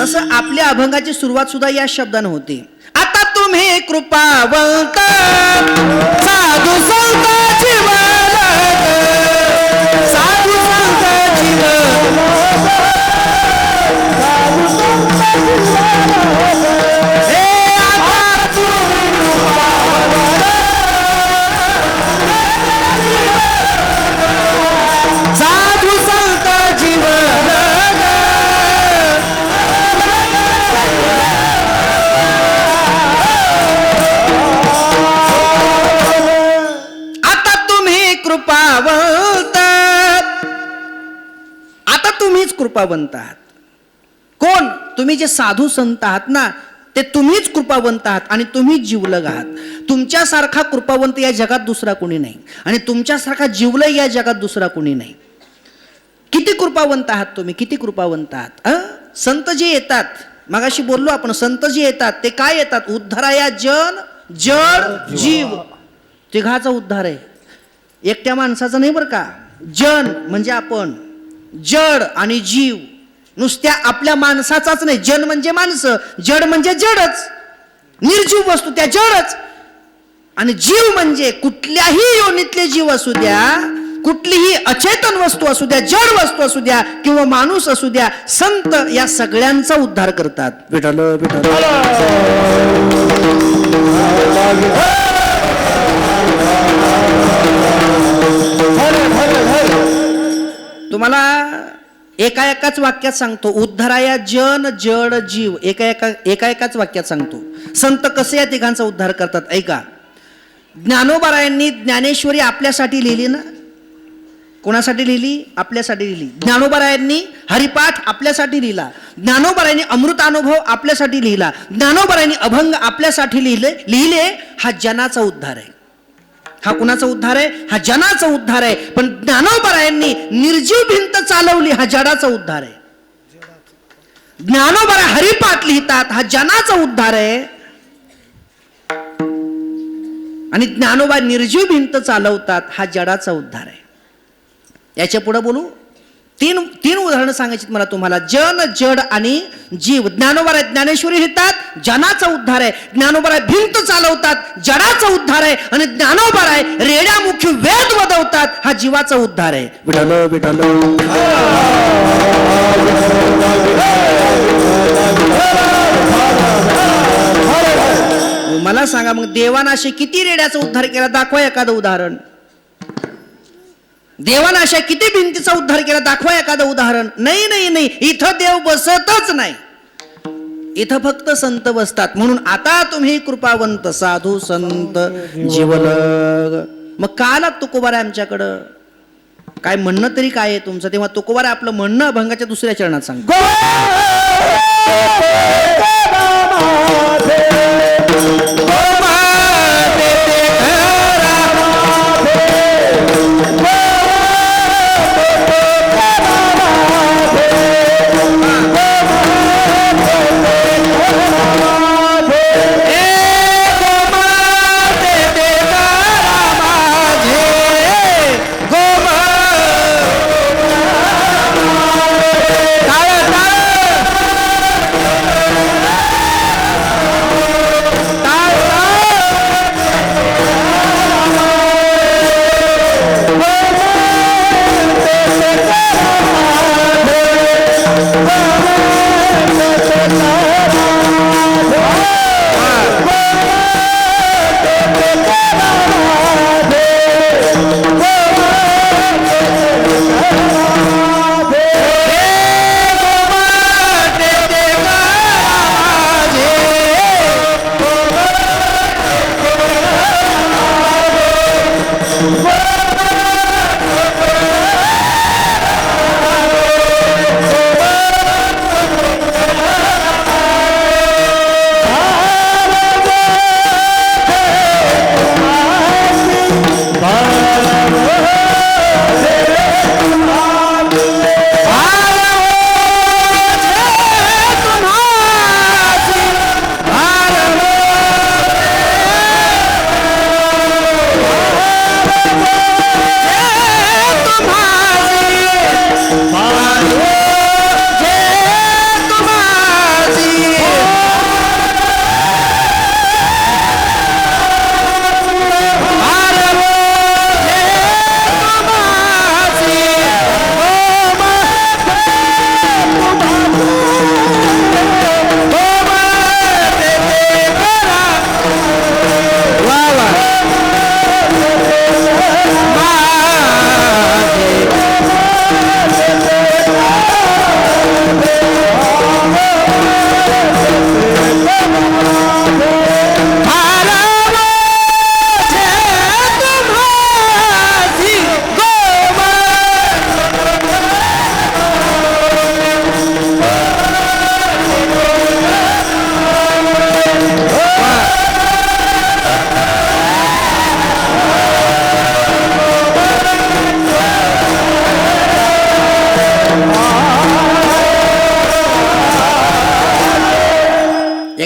तसं आपल्या अभंगाची सुरुवात सुद्धा या शब्दानं होते. आता तुम्ही कृपावंत साधू संत जीवलग, साधू संत जीवलग, हे आता साधू संत जीवलग. कृपावंत कृपावंत आहात. कोण? तुम्ही जे साधू संत आहात ना, ते तुम्हीच कृपावंत आहात आणि तुम्हीच जिवलग आहात. तुमच्यासारखा कृपावंत या जगात दुसरा कोणी नाही आणि तुमच्यासारखा जिवलग या जगात दुसरा कोणी नाही. किती कृपावंत आहात तुम्ही, किती कृपावंत आहात. संत जे येतात, मगाशी बोललो आपण, संत जे येतात ते काय येतात? उद्धाराया जन जड जीव, तिघाचा उद्धार आहे, एकट्या माणसाचा नाही बरं का. जन म्हणजे आपण, जड आणि जीव, नुसत्या आपल्या माणसाचाच नाही. जन म्हणजे माणसं, जड म्हणजे जडच, निर्जीव वस्तू त्या जडच. आणि जीव म्हणजे कुठल्याही योनीतले जीव असू द्या, कुठलीही अचेतन वस्तू असू द्या, जड वस्तू असू द्या किंवा माणूस असू द्या, संत या सगळ्यांचा उद्धार करतात. विठ्ठल विठ्ठल तुम्हाला एकाच वाक्यात सांगतो, उद्धाराया जन जड जीव, एकाच वाक्यात सांगतो. संत कसे या तिघांचा उद्धार करतात ऐका. ज्ञानोबारायांनी ज्ञानेश्वरी आपल्यासाठी लिहिली ना. कोणासाठी लिहिली? आपल्यासाठी लिहिली. ज्ञानोबारायांनी हरिपाठ आपल्यासाठी लिहिला. ज्ञानोबारायांनी अमृतानुभव आपल्यासाठी लिहिला. ज्ञानोबारायांनी अभंग आपल्यासाठी लिहिले. हा जनाचा उद्धार आहे. हा कुणाचा उद्धार आहे? हा जनाचा उद्धार आहे. पण ज्ञानोबारायांनी निर्जीव भिंत चालवली, हा जडाचा उद्धार आहे. ज्ञानोबारा हरिपाठ लिहितात, हा जनाचा उद्धार आहे. आणि ज्ञानोबा निर्जीव भिंत चालवतात, हा जडाचा उद्धार आहे. याच्या पुढे बोलू. तीन उदाहरणं सांगायची मला तुम्हाला. जन जड आणि जीव. ज्ञानोबा ज्ञानेश्वरी लिहितात, जनाचा उद्धार आहे. ज्ञानोबा भिंत चालवतात, जडाचा उद्धार आहे. आणि ज्ञानोबा रेड्यामुखी वेद वदवतात, हा जीवाचा उद्धार आहे. विठ्ठल विठ्ठल मला सांगा मग, देवानं असे किती रेड्याचा उद्धार केला? दाखवा एखादं उदाहरण. देवानं अशा किती भिंतीचा उद्धार केला? दाखवा एखादं उदाहरण. नाही नाही नाही, इथं देव बसतच नाही, इथं फक्त संत बसतात. म्हणून आता तुम्ही कृपावंत साधू संत जीवलग. मग का आलात तुकोबारा आमच्याकडं? काय म्हणणं तरी काय आहे तुमचं? तेव्हा तुकोबारा आपलं म्हणणं अभंगाच्या दुसऱ्या चरणात सांगतो.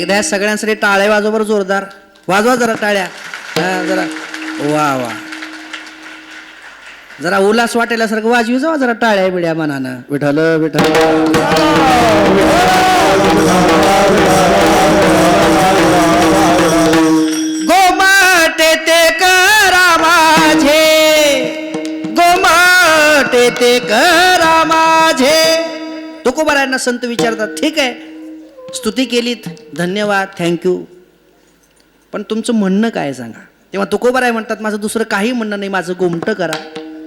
एकदा ह्या सगळ्यांसाठी टाळ्या वाजवर जोरदार वाजवा जरा टाळ्या. जरा वा वा जरा उल्हास वाटेल्यासारखं वाजवी जावा जरा टाळ्या बिड्या मनानं. विठ्ठल विठ्ठल गोमाटे ते करा माझे, गोमाटे ते करा माझे. तुकोबारायांना संत विचारतात, ठीक आहे स्तुती केलीत धन्यवाद थँक्यू, पण तुमचं म्हणणं काय सांगा. तेव्हा तुकोबाराय म्हणतात माझं दुसरं काही म्हणणं नाही, माझं गोमटं करा,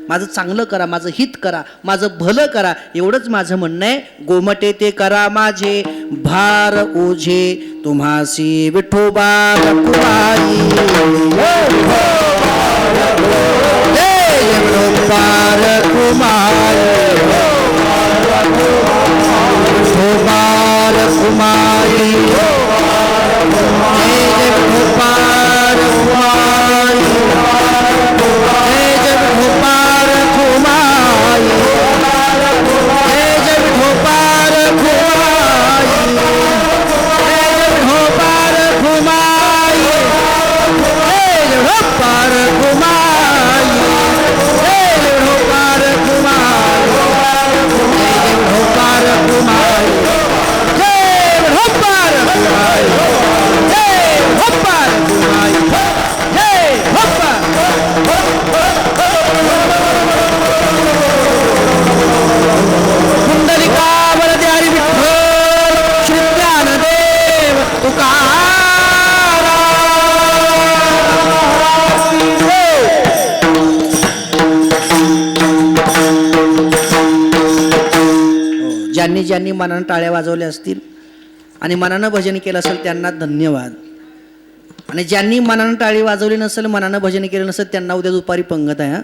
माझं चांगलं करा, माझं हित करा, माझं भलं करा, एवढंच माझं म्हणणं आहे. गोमटे ते करा माझे भार ओझे तुम्हासी विठोबा रखुमाई. विठोबा रखुमाई, विठोबा रखुमाई, जय विठोबा रखुमाई, जय विठोबा रखुमाई, जय विठोबा रखुमाई, जय विठोबा रखुमाई, जय विठोबा रखुमाई, जय विठोबा रखुमाई, जय विठोबा रखुमाई, जय विठोबा रखुमाई, जय विठोबा रखुमाई, जय विठोबा. कुंडलिकावर द्यारी विठ्ठल श्री ज्ञानदेव ज्यांनी ज्यांनी मनानं टाळ्या वाजवल्या असतील आणि मनानं भजन केलं असेल त्यांना धन्यवाद. आणि ज्यांनी मनानं टाळी वाजवली नसेल, मनानं भजन केलं नसेल, त्यांना उद्या दुपारी पंगत आहे.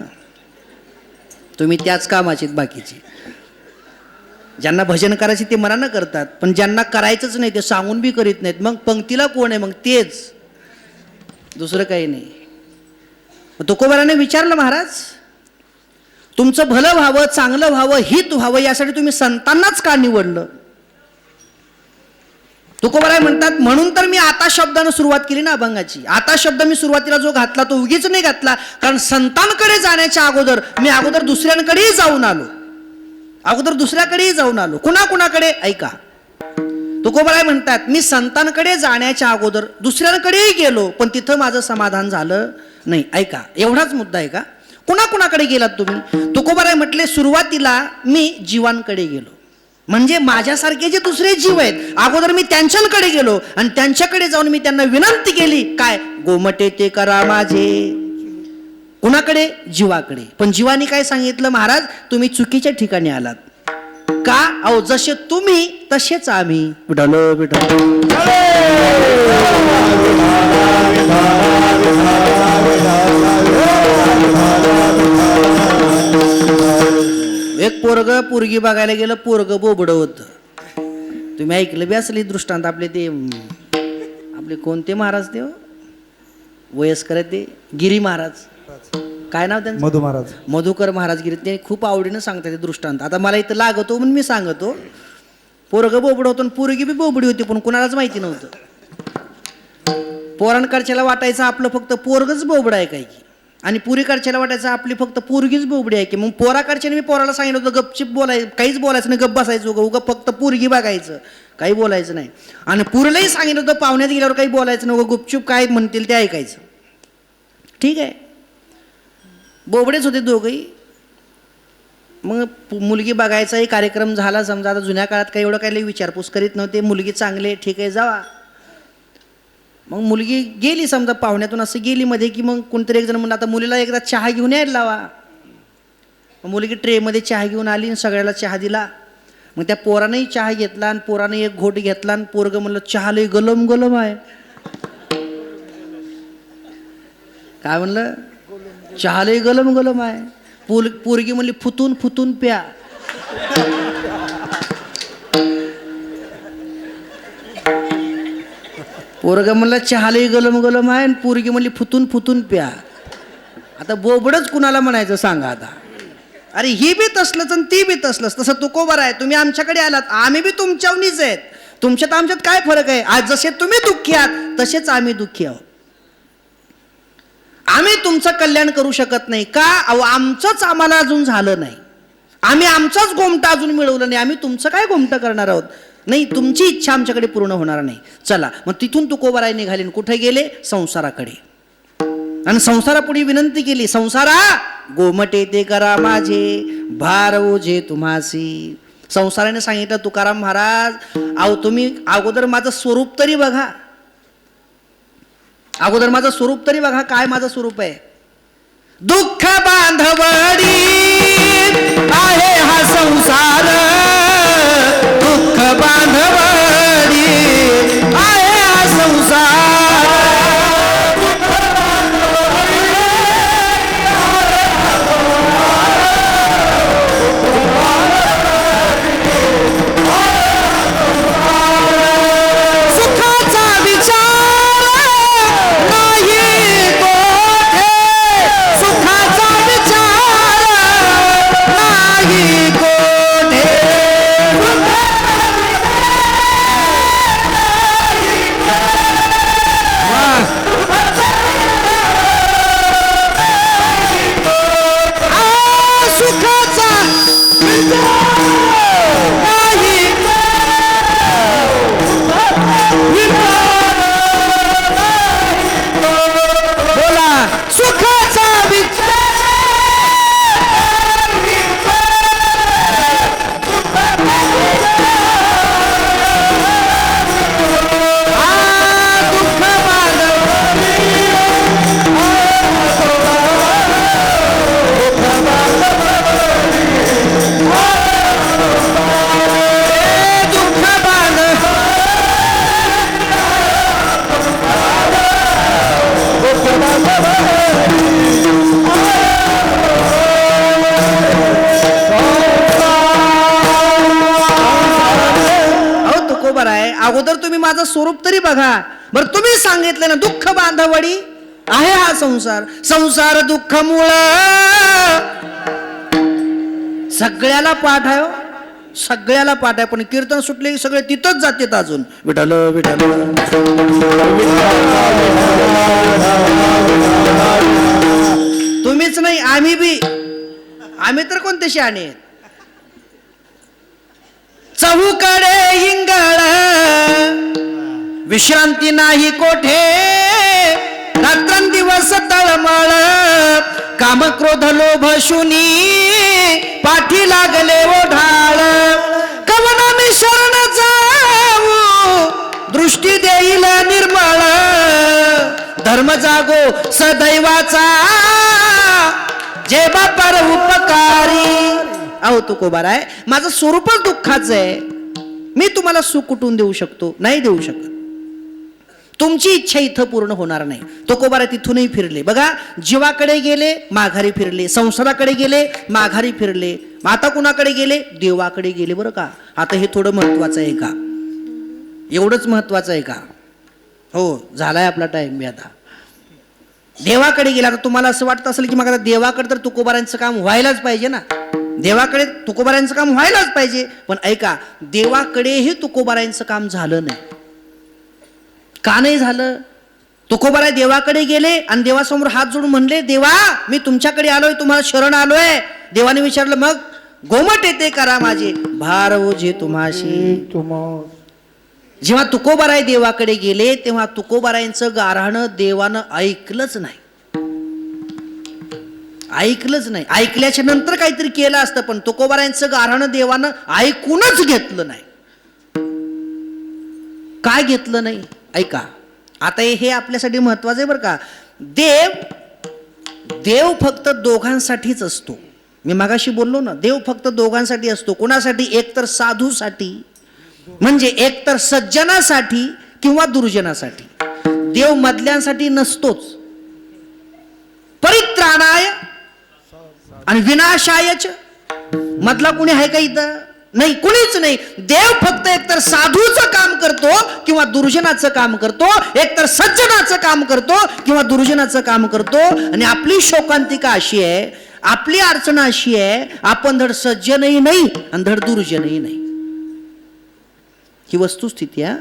तुम्ही त्याच कामाचे बाकीचे. ज्यांना भजन करायचे ते मनानं करतात, पण ज्यांना करायचंच नाही ते सांगून बी करीत नाहीत, मग पंक्तीला कोण आहे? मग तेच, दुसरं काही नाही. तुकोबाराने विचारलं, महाराज तुमचं भलं व्हावं, चांगलं व्हावं, हित व्हावं, यासाठी तुम्ही संतांनाच का निवडलं? तुकोबाराय म्हणतात, म्हणून तर मी आता शब्दानं सुरुवात केली ना अभंगाची. आता शब्द मी सुरुवातीला जो घातला तो उगीच नाही घातला, कारण संतांकडे जाण्याच्या अगोदर मी अगोदर दुसऱ्यांकडेही जाऊन आलो, अगोदर दुसऱ्याकडेही जाऊन आलो. कुणाकुणाकडे? ऐका, तुकोबाराय म्हणतात मी संतांकडे जाण्याच्या अगोदर दुसऱ्यांकडेही गेलो, पण तिथं माझं समाधान झालं नाही. ऐका, एवढाच मुद्दा आहे का? कुणाकुणाकडे गेलात तुम्ही? तुकोबाराय म्हटले सुरुवातीला मी जीवांकडे गेलो, म्हणजे माझ्यासारखे जे दुसरे जीव आहेत अगोदर मी त्यांच्याकडे गेलो आणि त्यांच्याकडे जाऊन मी त्यांना विनंती केली, काय? गोमटे ते करा माझे. कुणाकडे? जीवाकडे. पण जीवाने काय सांगितलं, महाराज तुम्ही चुकीच्या ठिकाणी आलात. का? अहो जसे तुम्ही तसेच आम्ही. विठ्ठल विठ्ठल एक पोरग पोरगी बघायला गेलं, पोरग बोबड होत. तुम्ही ऐकलं बी असली दृष्टांत. आपले ते आपले कोणते महाराज ते वयस्कर ते गिरी महाराज, काय नाव त्यांचं? मधु महाराज, मधुकर महाराज गिरी. ते खूप आवडीनं सांगतात ते दृष्टांत. आता मला इथं लागतो म्हणून मी सांगतो. पोरग बोबड होतं आणि पोरगी बी बोबडी होती, पण कुणालाच माहिती नव्हतं. पोरांकडच्याला वाटायचं आपलं फक्त पोरगच बोबड आहे काय की, आणि पुरीकडच्याला वाटायचं आपली फक्त पोरगीच बोबडी आहे की. मग पोराकडच्याने मी पोराला सांगितलं होतं गपचिप बोलायचं, काहीच बोलायचं नाही, गप्प बसायचं, उगा फक्त पोरगी बघायचं, काही बोलायचं नाही. आणि पुरीलाही सांगितलं होतं पाहुण्यात गेल्यावर काही बोलायचं नाही, उगा गुपचूप काय म्हणतील ते ऐकायचं. ठीक आहे, बोबडेच होते दोघंही. मग मुलगी बघायचाही कार्यक्रम झाला समजा. आता जुन्या काळात काही एवढं काही विचारपूस करीत नव्हते. मुलगी चांगली, ठीक आहे जावा. मग मुलगी गेली समजा पाहुण्यातून असं गेली मध्ये की मग कोणतरी एक जण म्हणलं आता मुलीला एकदा चहा घेऊन यायला लावा. मग मुलगी ट्रेमध्ये चहा घेऊन आली आणि सगळ्याला चहा दिला. मग त्या पोरानंही चहा घेतला आणि पोराने एक घोट घेतला आणि पोरगं म्हणलं चहा लय गलम गलम आहे. काय म्हणलं? चहा लय गलम गलम आहे. पोरगी म्हणली फुतून फुतून प्या. पोरगं म्हणलं चहा लय गलम गलम आहे आणि पोरगी म्हणली फुतून फुतून प्या. आता बोबडच कुणाला म्हणायचं सांगा आता? अरे ही बी तसलंच आणि ती बी तसलंच. तसं तुकोबार आहे, तुम्ही आमच्याकडे आलात, आम्ही बी तुमच्यावनीच आहेत, तुमच्यात आमच्यात काय फरक आहे? आज जसे तुम्ही दुःखी आहात तसेच आम्ही दुःखी आहोत. आम्ही तुमचं कल्याण करू शकत नाही का? अहो, आमचंच आम्हाला अजून झालं नाही. आम्ही आमचाच गोमटा अजून मिळवलं नाही. आम्ही तुमचं काय गोमटं करणार आहोत? नाही, तुमची इच्छा आमच्याकडे पूर्ण होणार नाही. चला, मग तिथून तुकोबाराय निघाले. कुठे गेले? संसाराकडे. आणि संसारापुढे विनंती केली, संसारा गोमटे ते करा माझे, भार ओझे तुम्हासी. संसाराने सांगितलं, तुकाराम महाराज, अहो तुम्ही अगोदर माझं स्वरूप तरी बघा. अगोदर माझं स्वरूप तरी बघा. काय माझं स्वरूप आहे? दुःख बांधवडी आहे हा संसार, दुःख बांधवडी आहे हा संसार. अगोदर तुम्ही माझं स्वरूप तरी बघा. बरं, तुम्ही सांगितलं ना दुःख बांधवडी आहे हा संसार. संसार दुःख मूळ सगळ्याला पाठ आहे, सगळ्याला पाठ आहे. पण कीर्तन सुटले की सगळे तिथंच जातात. अजून विठ्ठल विठ्ठल. तुम्हीच नाही, आम्ही बी. आम्ही तर कोणते शहाणे आहेत? चहूकडे हिंगळ विश्रांती नाही कोठे, रात्रंदिवस तळमळ काम क्रोध लोभ शुनी पाठी लागले ओढाळ. कवना मी शरण जाऊ दृष्टी देईल निर्मळ, धर्म जागो सदैवाचा जे बापर उपकारी. अहो तुकोबाराय, माझं स्वरूपच दुःखाचं आहे. मी तुम्हाला सुख कुठून देऊ शकतो? नाही देऊ शकत. तुमची इच्छा इथं पूर्ण होणार नाही. तुकोबाराय तिथूनही फिरले. बघा, जीवाकडे गेले, माघारी फिरले. संसाराकडे गेले, माघारी फिरले. आता कुणाकडे गेले? देवाकडे गेले. बरं का, आता हे थोडं महत्वाचं आहे का? एवढंच महत्वाचं आहे का? हो, झालाय आपला टाइम बी आता. देवाकडे गेला. आता तुम्हाला असं वाटतं असेल की मग आता देवाकडे तर तुकोबारांचं काम व्हायलाच पाहिजे ना. देवाकडे तुकोबारायांचं काम व्हायलाच पाहिजे. पण ऐका, देवाकडेही तुकोबारायांचं काम झालं नाही. का नाही झालं? तुकोबाराय देवाकडे गेले आणि देवासमोर हात जोडून म्हणले, देवा मी तुमच्याकडे आलोय, तुम्हाला शरण आलोय. देवाने विचारलं, मग गोमट येते करा माझे, भार ओझे तुम्हाशी. जेव्हा तुकोबाराय देवाकडे गेले तेव्हा तुकोबारायांचं गाऱ्हाणं देवानं ऐकलंच नाही. ऐकलंच नाही. ऐकल्याच्या नंतर काहीतरी केलं असतं, पण तुकोबारायांचं गाऱ्हाणं देवानं ऐकूनच घेतलं नाही. काय घेतलं नाही? ऐका, आता हे आपल्यासाठी महत्वाचं आहे बरं का. देव फक्त दोघांसाठीच असतो. मी मगाशी बोललो ना, देव फक्त दोघांसाठी असतो. कोणासाठी? एकतर साधूसाठी, म्हणजे एकतर सज्जनासाठी किंवा दुर्जनासाठी. देव मधल्यांसाठी नसतोच. परित्राणाय आणि विनाशायच मधला कुणी आहे का इथं? नाही, कुणीच नाही. देव फक्त एकतर साधूचं काम करतो किंवा दुर्जनाचं काम करतो, एकतर सज्जनाचं काम करतो किंवा दुर्जनाचं काम करतो. आणि आपली शोकांतिका अशी आहे, आपली अडचण अशी आहे, आपण धड सज्जनही नाही आणि धड दुर्जनही नाही. ही वस्तुस्थिती आहे.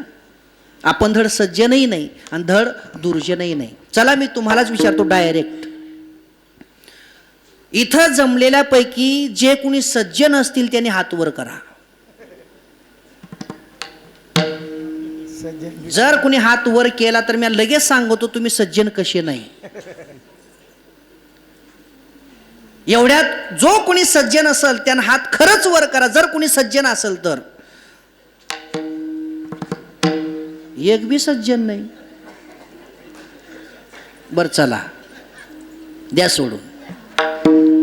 आपण धड सज्जनही नाही आणि धड दुर्जनही नाही. चला मी तुम्हालाच विचारतो डायरेक्ट, इथं जमलेल्यापैकी जे कुणी सज्जन असतील त्यांनी हात वर करा. जर कुणी हात वर केला तर मी लगेच सांगतो तुम्ही सज्जन कसे नाही. एवढ्यात जो कुणी सज्जन असेल त्यानं हात खरंच वर करा. जर कुणी सज्जन असेल तर. एक बी सज्जन नाही. बर चला द्या सोडून.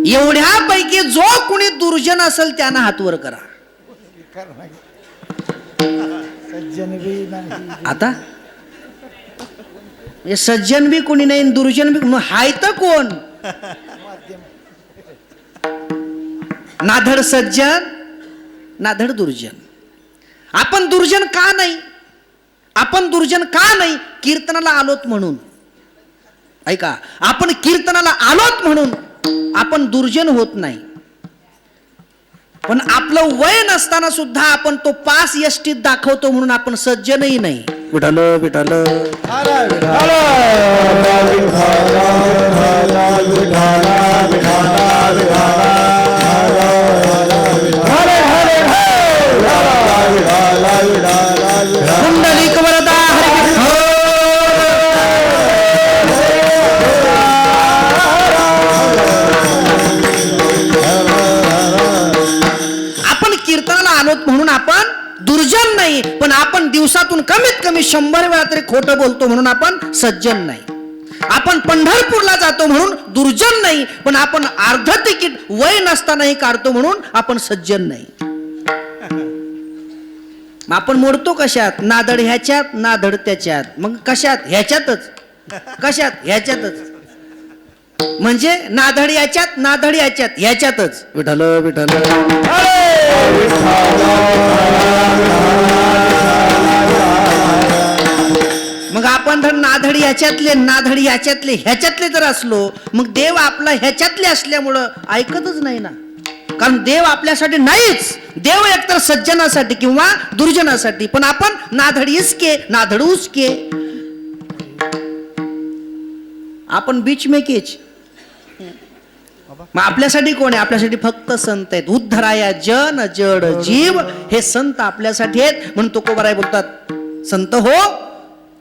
एवढ्यापैकी जो कुणी दुर्जन असेल त्यानं हात वर करा. आता सज्जन बी कोणी नाही दुर्जन बी हाय तर कोण. नाधड सज्जन नाधड दुर्जन. आपण दुर्जन का नाही. आपण दुर्जन का नाही. कीर्तनाला आलोत म्हणून. ऐका, आपण कीर्तनाला आलोत म्हणून आपण दुर्जन होत नाही. पण आपलं वय नसताना सुद्धा आपण तो पास यष्टीत दाखवतो म्हणून आपण सज्जनही नाही. विठाल विठाल कुंडलिक वरदा आपण कीर्तनाला आलोत म्हणून आपण दुर्जन नाही. पण आपण दिवसातून कमीत कमी 100 वेळा तरी खोटं बोलतो म्हणून आपण सज्जन नाही. आपण पंढरपूरला जातो म्हणून दुर्जन नाही. पण आपण अर्ध तिकीट वय नसतानाही काढतो म्हणून आपण सज्जन नाही. आपण मोडतो कशात. नाधड ह्याच्यात नाधड त्याच्यात. मग कशात. ह्याच्यातच. कशात. ह्याच्यातच. म्हणजे नाधड याच्यात नाधड याच्यात ह्याच्यातच. विठाल विठाल मग आपण धड नाधड याच्यातले नाधड याच्यातले ह्याच्यातले जर असलो मग देव आपला ह्याच्यातले असल्यामुळं ऐकतच नाही ना. कारण देव आपल्यासाठी नाहीच. देव एकतर सज्जनासाठी किंवा दुर्जनासाठी. पण आपण नाधड इसके नाधड उसके. आपण बीच में केच. मग आपल्यासाठी कोण आहे. आपल्यासाठी फक्त संत आहेत. उद्धराया जन जड जीव हे संत आपल्यासाठी आहेत. म्हणून तुकोबाराय बोलतात संत हो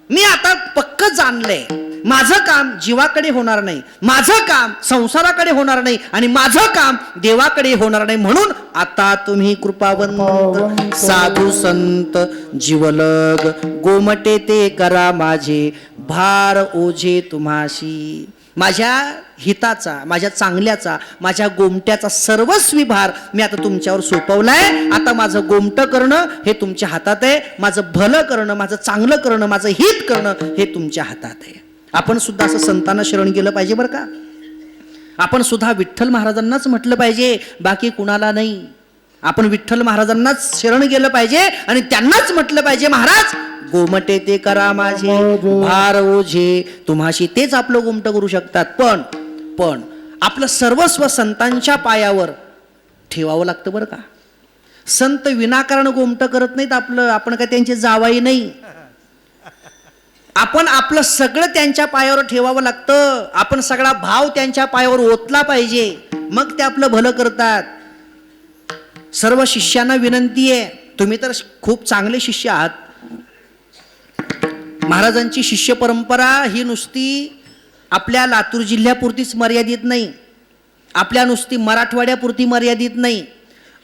मी आता पक्क जाणलंय. माझं काम जीवाकडे होणार नाही. माझं काम संसाराकडे होणार नाही. आणि माझं काम देवाकडे होणार नाही. म्हणून आता तुम्ही कृपावंत साधू संत जीवलग गोमटे ते करा माझे भार ओझे तुम्हाशी. माझ्या हिताचा माझ्या चांगल्याचा माझ्या गोमट्याचा सर्वस्वी भार मी आता तुमच्यावर सोपवलाय. आता माझं गोमटं करणं हे तुमच्या हातात आहे. माझं भलं करणं माझं चांगलं करणं माझं हित करणं हे तुमच्या हातात आहे. आपण सुद्धा असं संतांना शरण गेलं पाहिजे बरं का. आपण सुद्धा विठ्ठल महाराजांनाच म्हटलं पाहिजे बाकी कुणाला नाही. आपण विठ्ठल महाराजांनाच शरण गेलं पाहिजे आणि त्यांनाच म्हटलं पाहिजे महाराज गोमटे ते करा माझे भार ओझे तुम्हाशी. तेच आपलं गोमटं करू शकतात. पण आपलं सर्वस्व संतांच्या पायावर ठेवावं लागतं बरं का. संत विनाकारण गोमटं करत नाहीत आपलं. आपण काय त्यांचे जावाई नाही. आपण आपलं सगळं त्यांच्या पायावर ठेवावं लागतं. आपण सगळा भाव त्यांच्या पायावर ओतला पाहिजे. मग ते आपलं भलं करतात. सर्व शिष्यांना विनंती आहे. तुम्ही तर खूप चांगले शिष्य आहात. महाराजांची शिष्य परंपरा ही नुसती आपल्या लातूर जिल्ह्यापुरतीच मर्यादित नाही. आपल्या नुसती मराठवाड्यापुरती मर्यादित नाही.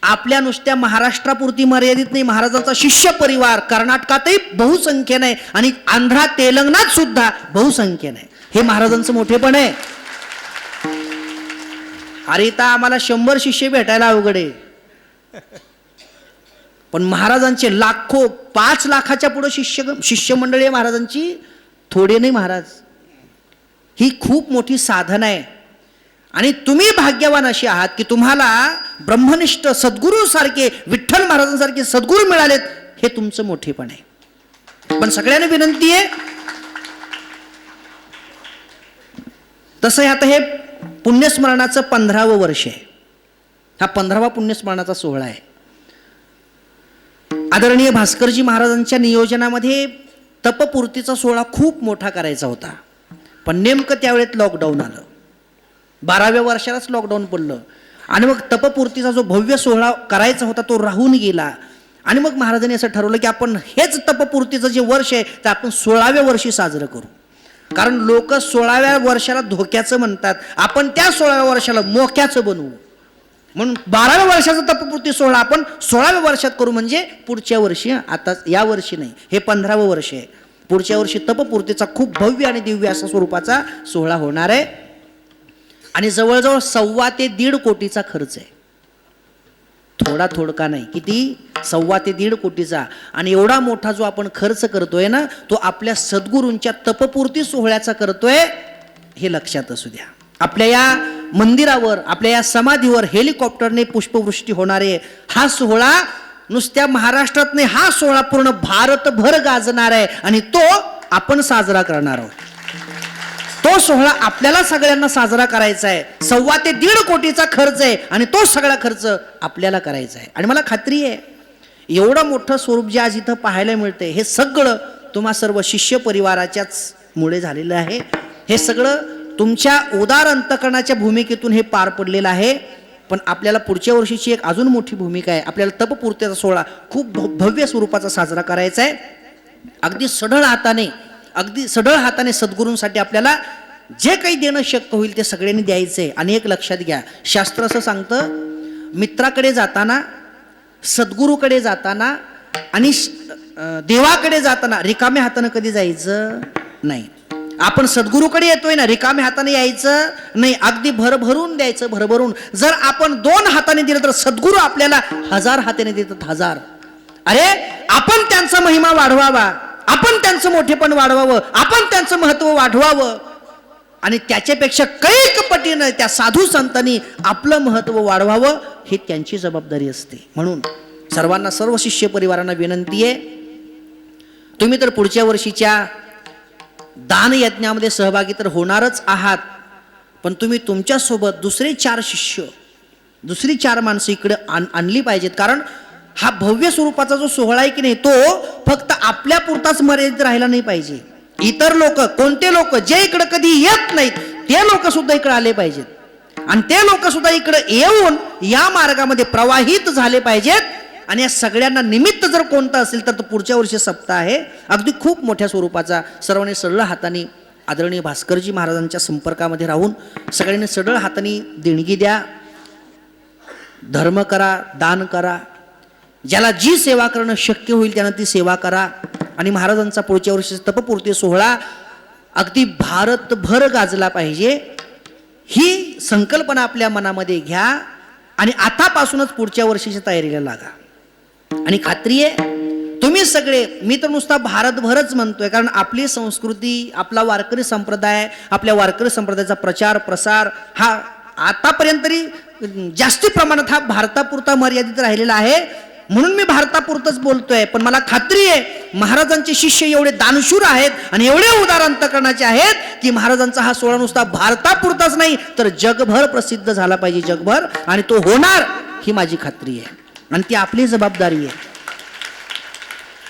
आपल्या नुसत्या महाराष्ट्रापुरती मर्यादित नाही. महाराजांचा शिष्य परिवार कर्नाटकातही बहुसंख्येन आहे आणि आंध्रा तेलंगणात सुद्धा बहुसंख्येन आहे. हे महाराजांचं मोठेपण आहे. अरे तर आम्हाला 100 शिष्य भेटायला अवघड आहे. पण महाराजांचे लाखो 5 लाखाच्या पुढे शिष्य मंडळी आहे महाराजांची. थोडे नाही महाराज. ही खूप मोठी साधना आहे. आणि तुम्ही भाग्यवान असे आहात की तुम्हाला ब्रह्मनिष्ठ सद्गुरू सारखे विठ्ठल महाराजांसारखे सद्गुरू मिळालेत. हे तुमचं मोठेपण आहे. पण सगळ्यांना विनंती आहे तसं आता हे पुण्यस्मरणाचं 15वं वर्ष आहे. हा 15वा पुण्यस्मरणाचा सोहळा आहे. आदरणीय भास्करजी महाराजांच्या नियोजनामध्ये तपपूर्तीचा सोहळा खूप मोठा करायचा होता, पण नेमकं त्यावेळेत लॉकडाऊन आलं. 12व्या वर्षालाच लॉकडाऊन पडलं आणि मग तपपूर्तीचा जो भव्य सोहळा करायचा होता तो राहून गेला. आणि मग महाराजांनी असं ठरवलं की आपण हेच तपपूर्तीचं जे वर्ष आहे ते आपण 16व्या वर्षी साजरं करू. कारण लोक 16व्या वर्षाला धोक्याचं म्हणतात, आपण त्या 16व्या वर्षाला मोक्याचं बनवू. म्हणून 12व्या वर्षाचा तपपूर्ती सोहळा आपण 16व्या वर्षात करू, म्हणजे पुढच्या वर्षी. आता या वर्षी नाही, हे 15वं वर्ष आहे. पुढच्या वर्षी तपपूर्तीचा खूप भव्य आणि दिव्य असा स्वरूपाचा सोहळा होणार आहे. आणि जवळजवळ 1.25 ते 1.5 कोटीचा खर्च आहे. थोडा थोडका नाही, किती? 1.25 ते 1.5 कोटीचा. आणि एवढा मोठा जो आपण खर्च करतोय ना, तो आपल्या सद्गुरूंच्या तपपूर्ती सोहळ्याचा करतोय, हे लक्षात असू द्या. आपल्या या मंदिरावर, आपल्या या समाधीवर हेलिकॉप्टरने पुष्पवृष्टी होणारे हा सोहळा नुसत्या महाराष्ट्रात नाही, हा सोहळा पूर्ण भारतभर गाजणार आहे आणि तो आपण साजरा करणार आहोत. तो सोहळा आपल्याला सगळ्यांना साजरा करायचा आहे. 1.25 ते 1.5 कोटीचा खर्च आहे आणि तो सगळा खर्च आपल्याला करायचा आहे. आणि मला खात्री आहे एवढं मोठं स्वरूप जे आज इथं पाहायला मिळते, हे सगळं तुम्हा सर्व शिष्य परिवाराच्याच मुळे झालेलं आहे. हे सगळं तुमच्या उदार अंतकरणाच्या भूमिकेतून हे पार पडलेलं आहे. पण आपल्याला पुढच्या वर्षीची एक अजून मोठी भूमिका आहे. आपल्याला तपपूर्तीचा सोहळा खूप भव्य स्वरूपाचा साजरा करायचा आहे. अगदी सढळ हाताने सद्गुरूंसाठी आपल्याला जे काही देणं शक्य होईल ते सगळ्यांनी द्यायचं आहे. आणि एक लक्षात घ्या, शास्त्र असं सांगतं, मित्राकडे जाताना, सद्गुरूकडे जाताना आणि देवाकडे जाताना रिकाम्या हाताने कधी जायचं नाही. आपण सद्गुरूकडे येतोय ना, रिकाम्या हाताने यायचं नाही, अगदी भरभरून द्यायचं, भरभरून. जर आपण 2 हाताने दिलं तर सद्गुरू आपल्याला 1000 हाताने देतात, 1000. अरे आपण त्यांचा महिमा वाढवावा, आपण त्यांचं मोठेपण वाढवावं, आपण त्यांचं महत्व वाढवावं. आणि त्याच्यापेक्षा कैक पटीनं त्या साधू संतांनी आपलं महत्व वाढवावं, ही त्यांची जबाबदारी असते. म्हणून सर्वांना, सर्व शिष्य परिवारांना विनंती आहे, तुम्ही तर पुढच्या वर्षीच्या दान यज्ञामध्ये सहभागी तर होणारच आहात, पण तुम्ही तुमच्यासोबत दुसरे 4 शिष्य, दुसरी 4 माणसं इकडे आणली पाहिजेत. कारण हा भव्य स्वरूपाचा जो सोहळा आहे की नाही, तो फक्त आपल्या पुरताच मर्यादित राहिला नाही पाहिजे. इतर लोक, कोणते लोक जे इकडे कधी येत नाहीत, ते लोक सुद्धा इकडे आले पाहिजेत. आणि ते लोक सुद्धा इकडे येऊन या मार्गामध्ये प्रवाहित झाले पाहिजेत. आणि या सगळ्यांना निमित्त जर कोणतं असेल तर तो पुढच्या वर्षी सप्ताह आहे, अगदी खूप मोठ्या स्वरूपाचा. सर्वांनी सरळ हाताने आदरणीय भास्करजी महाराजांच्या संपर्कामध्ये राहून सगळ्यांनी सरळ हाताने देणगी द्या, धर्म करा, दान करा. ज्याला जी सेवा करणं शक्य होईल त्यानं ती सेवा करा. आणि महाराजांचा पुढच्या वर्षी तपपूर्ती सोहळा अगदी भारतभर गाजला पाहिजे, ही संकल्पना आपल्या मनामध्ये घ्या आणि आतापासूनच पुढच्या वर्षीच्या तयारीला लागा. आणि खात्री आहे तुम्ही सगळे, मी तर नुसता भारतभरच म्हणतोय, कारण आपली संस्कृती, आपला वारकरी संप्रदाय, आपल्या वारकरी संप्रदायाचा प्रचार प्रसार हा आतापर्यंत तरी जास्ती प्रमाणात हा भारतापुरता मर्यादित राहिलेला आहे. म्हणून मी भारतापुरतच बोलतोय. पण मला खात्री आहे महाराजांचे शिष्य एवढे दानशूर आहेत आणि एवढे उदार अंतकरणाचे आहेत की महाराजांचा हा सोहळा नुसता भारतापुरताच नाही तर जगभर प्रसिद्ध झाला पाहिजे, जगभर. आणि तो होणार, ही माझी खात्री आहे आणि ती आपली जबाबदारी आहे.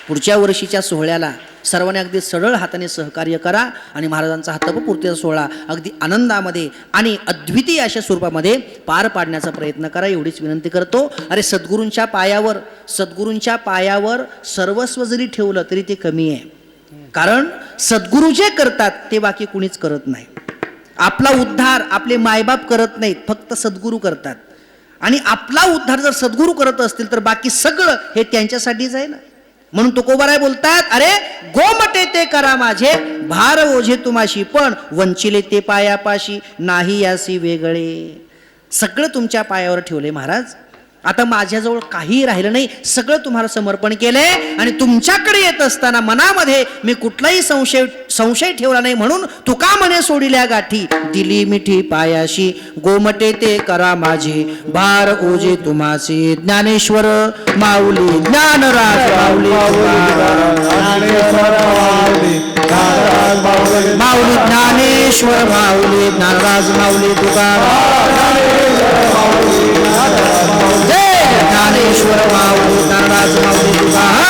पुढच्या वर्षीच्या सोहळ्याला सर्वांनी अगदी सरळ हाताने सहकार्य करा आणि महाराजांचा हा तपपूर्तीचा सोहळा अगदी आनंदामध्ये आणि अद्वितीय अशा स्वरूपामध्ये पार पाडण्याचा प्रयत्न करा, एवढीच विनंती करतो. अरे सद्गुरूंच्या पायावर सर्वस्व जरी ठेवलं तरी ते कमी आहे. कारण सद्गुरू जे करतात ते बाकी कुणीच करत नाही. आपला उद्धार आपले मायबाप करत नाहीत, फक्त सद्गुरू करतात. आणि आपला उद्धार जर सद्गुरू करत असतील तर बाकी सगळं हे त्यांच्यासाठीच आहे ना. म्हणून तुकोबाराय बोलतात, अरे गोमटे ते करा माझे, भार ओझे तुमाशी, पण वंचिले ते पायापाशी, नाही यासी वेगळे. सगळं तुमच्या पायावर ठेवले महाराज. आता माझ्याजवळ काही राहिलं नाही, सगळं तुम्हाला समर्पण केलंय. आणि तुमच्याकडे येत असताना मनामध्ये मी कुठलाही संशय ठेवला नाही. म्हणून तुका म्हणे सोडिल्या गाठी, दिली मिठी पायाशी, गोमटे ते करा माझे, भार ओझे तुमासी. ज्ञानेश्वर माऊली ज्ञानराज माऊली, माऊली ज्ञानेश्वर माऊली, ज्ञानराज माऊली तुकाराम, जय ज्ञानेश्वर माऊली, ज्ञानराज माऊली तुकाराम.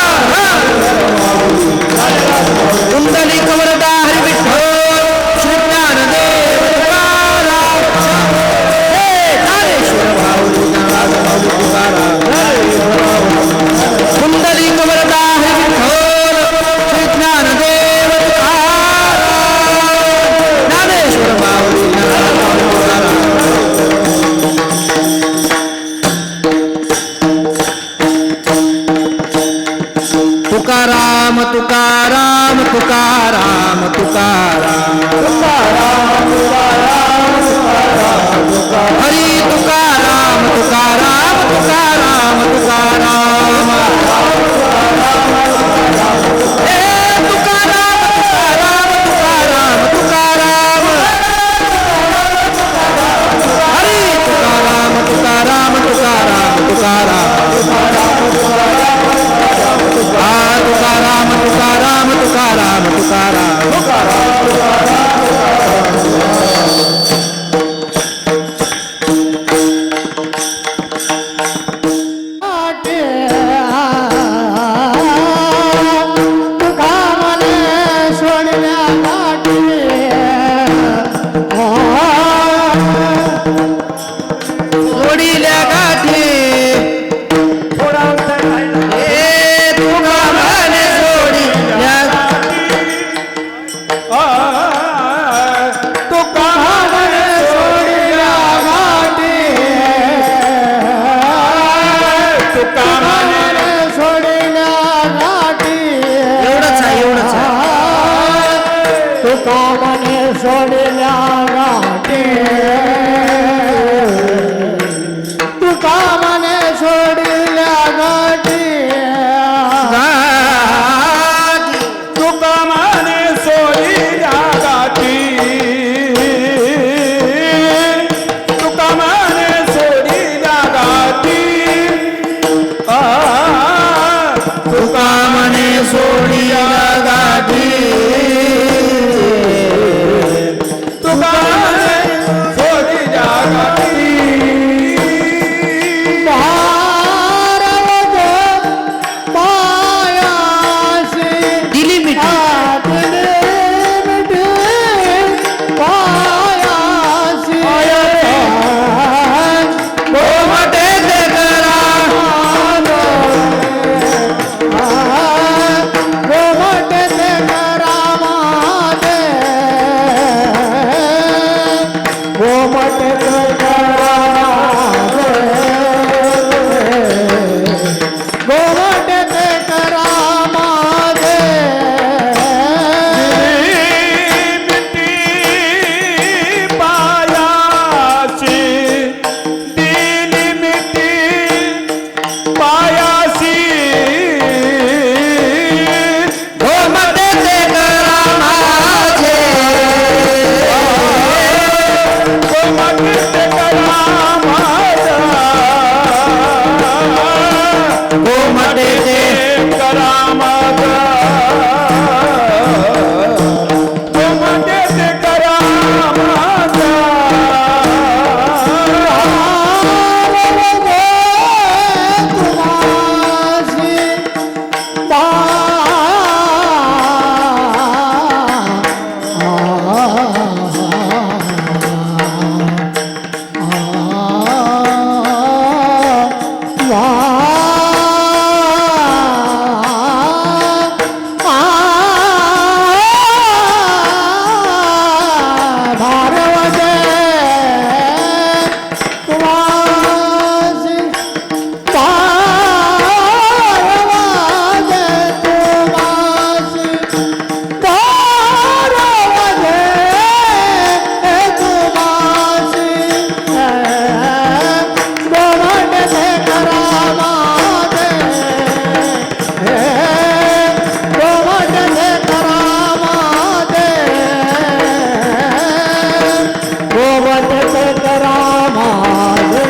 तुकाराम तुकाराम हरी तुकाराम तुकाराम तुकाराम तुकाराम हे तुकाराम तुकाराम तुकाराम तुकाराम हरी तुकाराम तुकाराम तुकाराम तुकाराम तुकाराम तुकाराम तुकाराम तुकाराम सोडिल्या गाठी हे तुका म्हणे सोडिल्या एवढंच आहे एवढंच आहे तुका मने सोडल्या गाठी तुका मने सोडल्या गाठी गाठी तुका माने सोडिल्या गाठी तुका माने सोडिल्या गाठी तुका म्हणे सोडिल्या गाठी तुका माने सोडिल्या गाठी भारवत मायासी दिली मिठी आपले मिठी मायासी गोमटे ते करा गोमटे ते करामाते गोमटे ते करामाते गोमटे ते करामाते मिठी पायासी दिली मिठी पायासी गोमटे ते करा माझे गोमटे करा माझा गोमटे ते करा माझा गोमटे करा माझा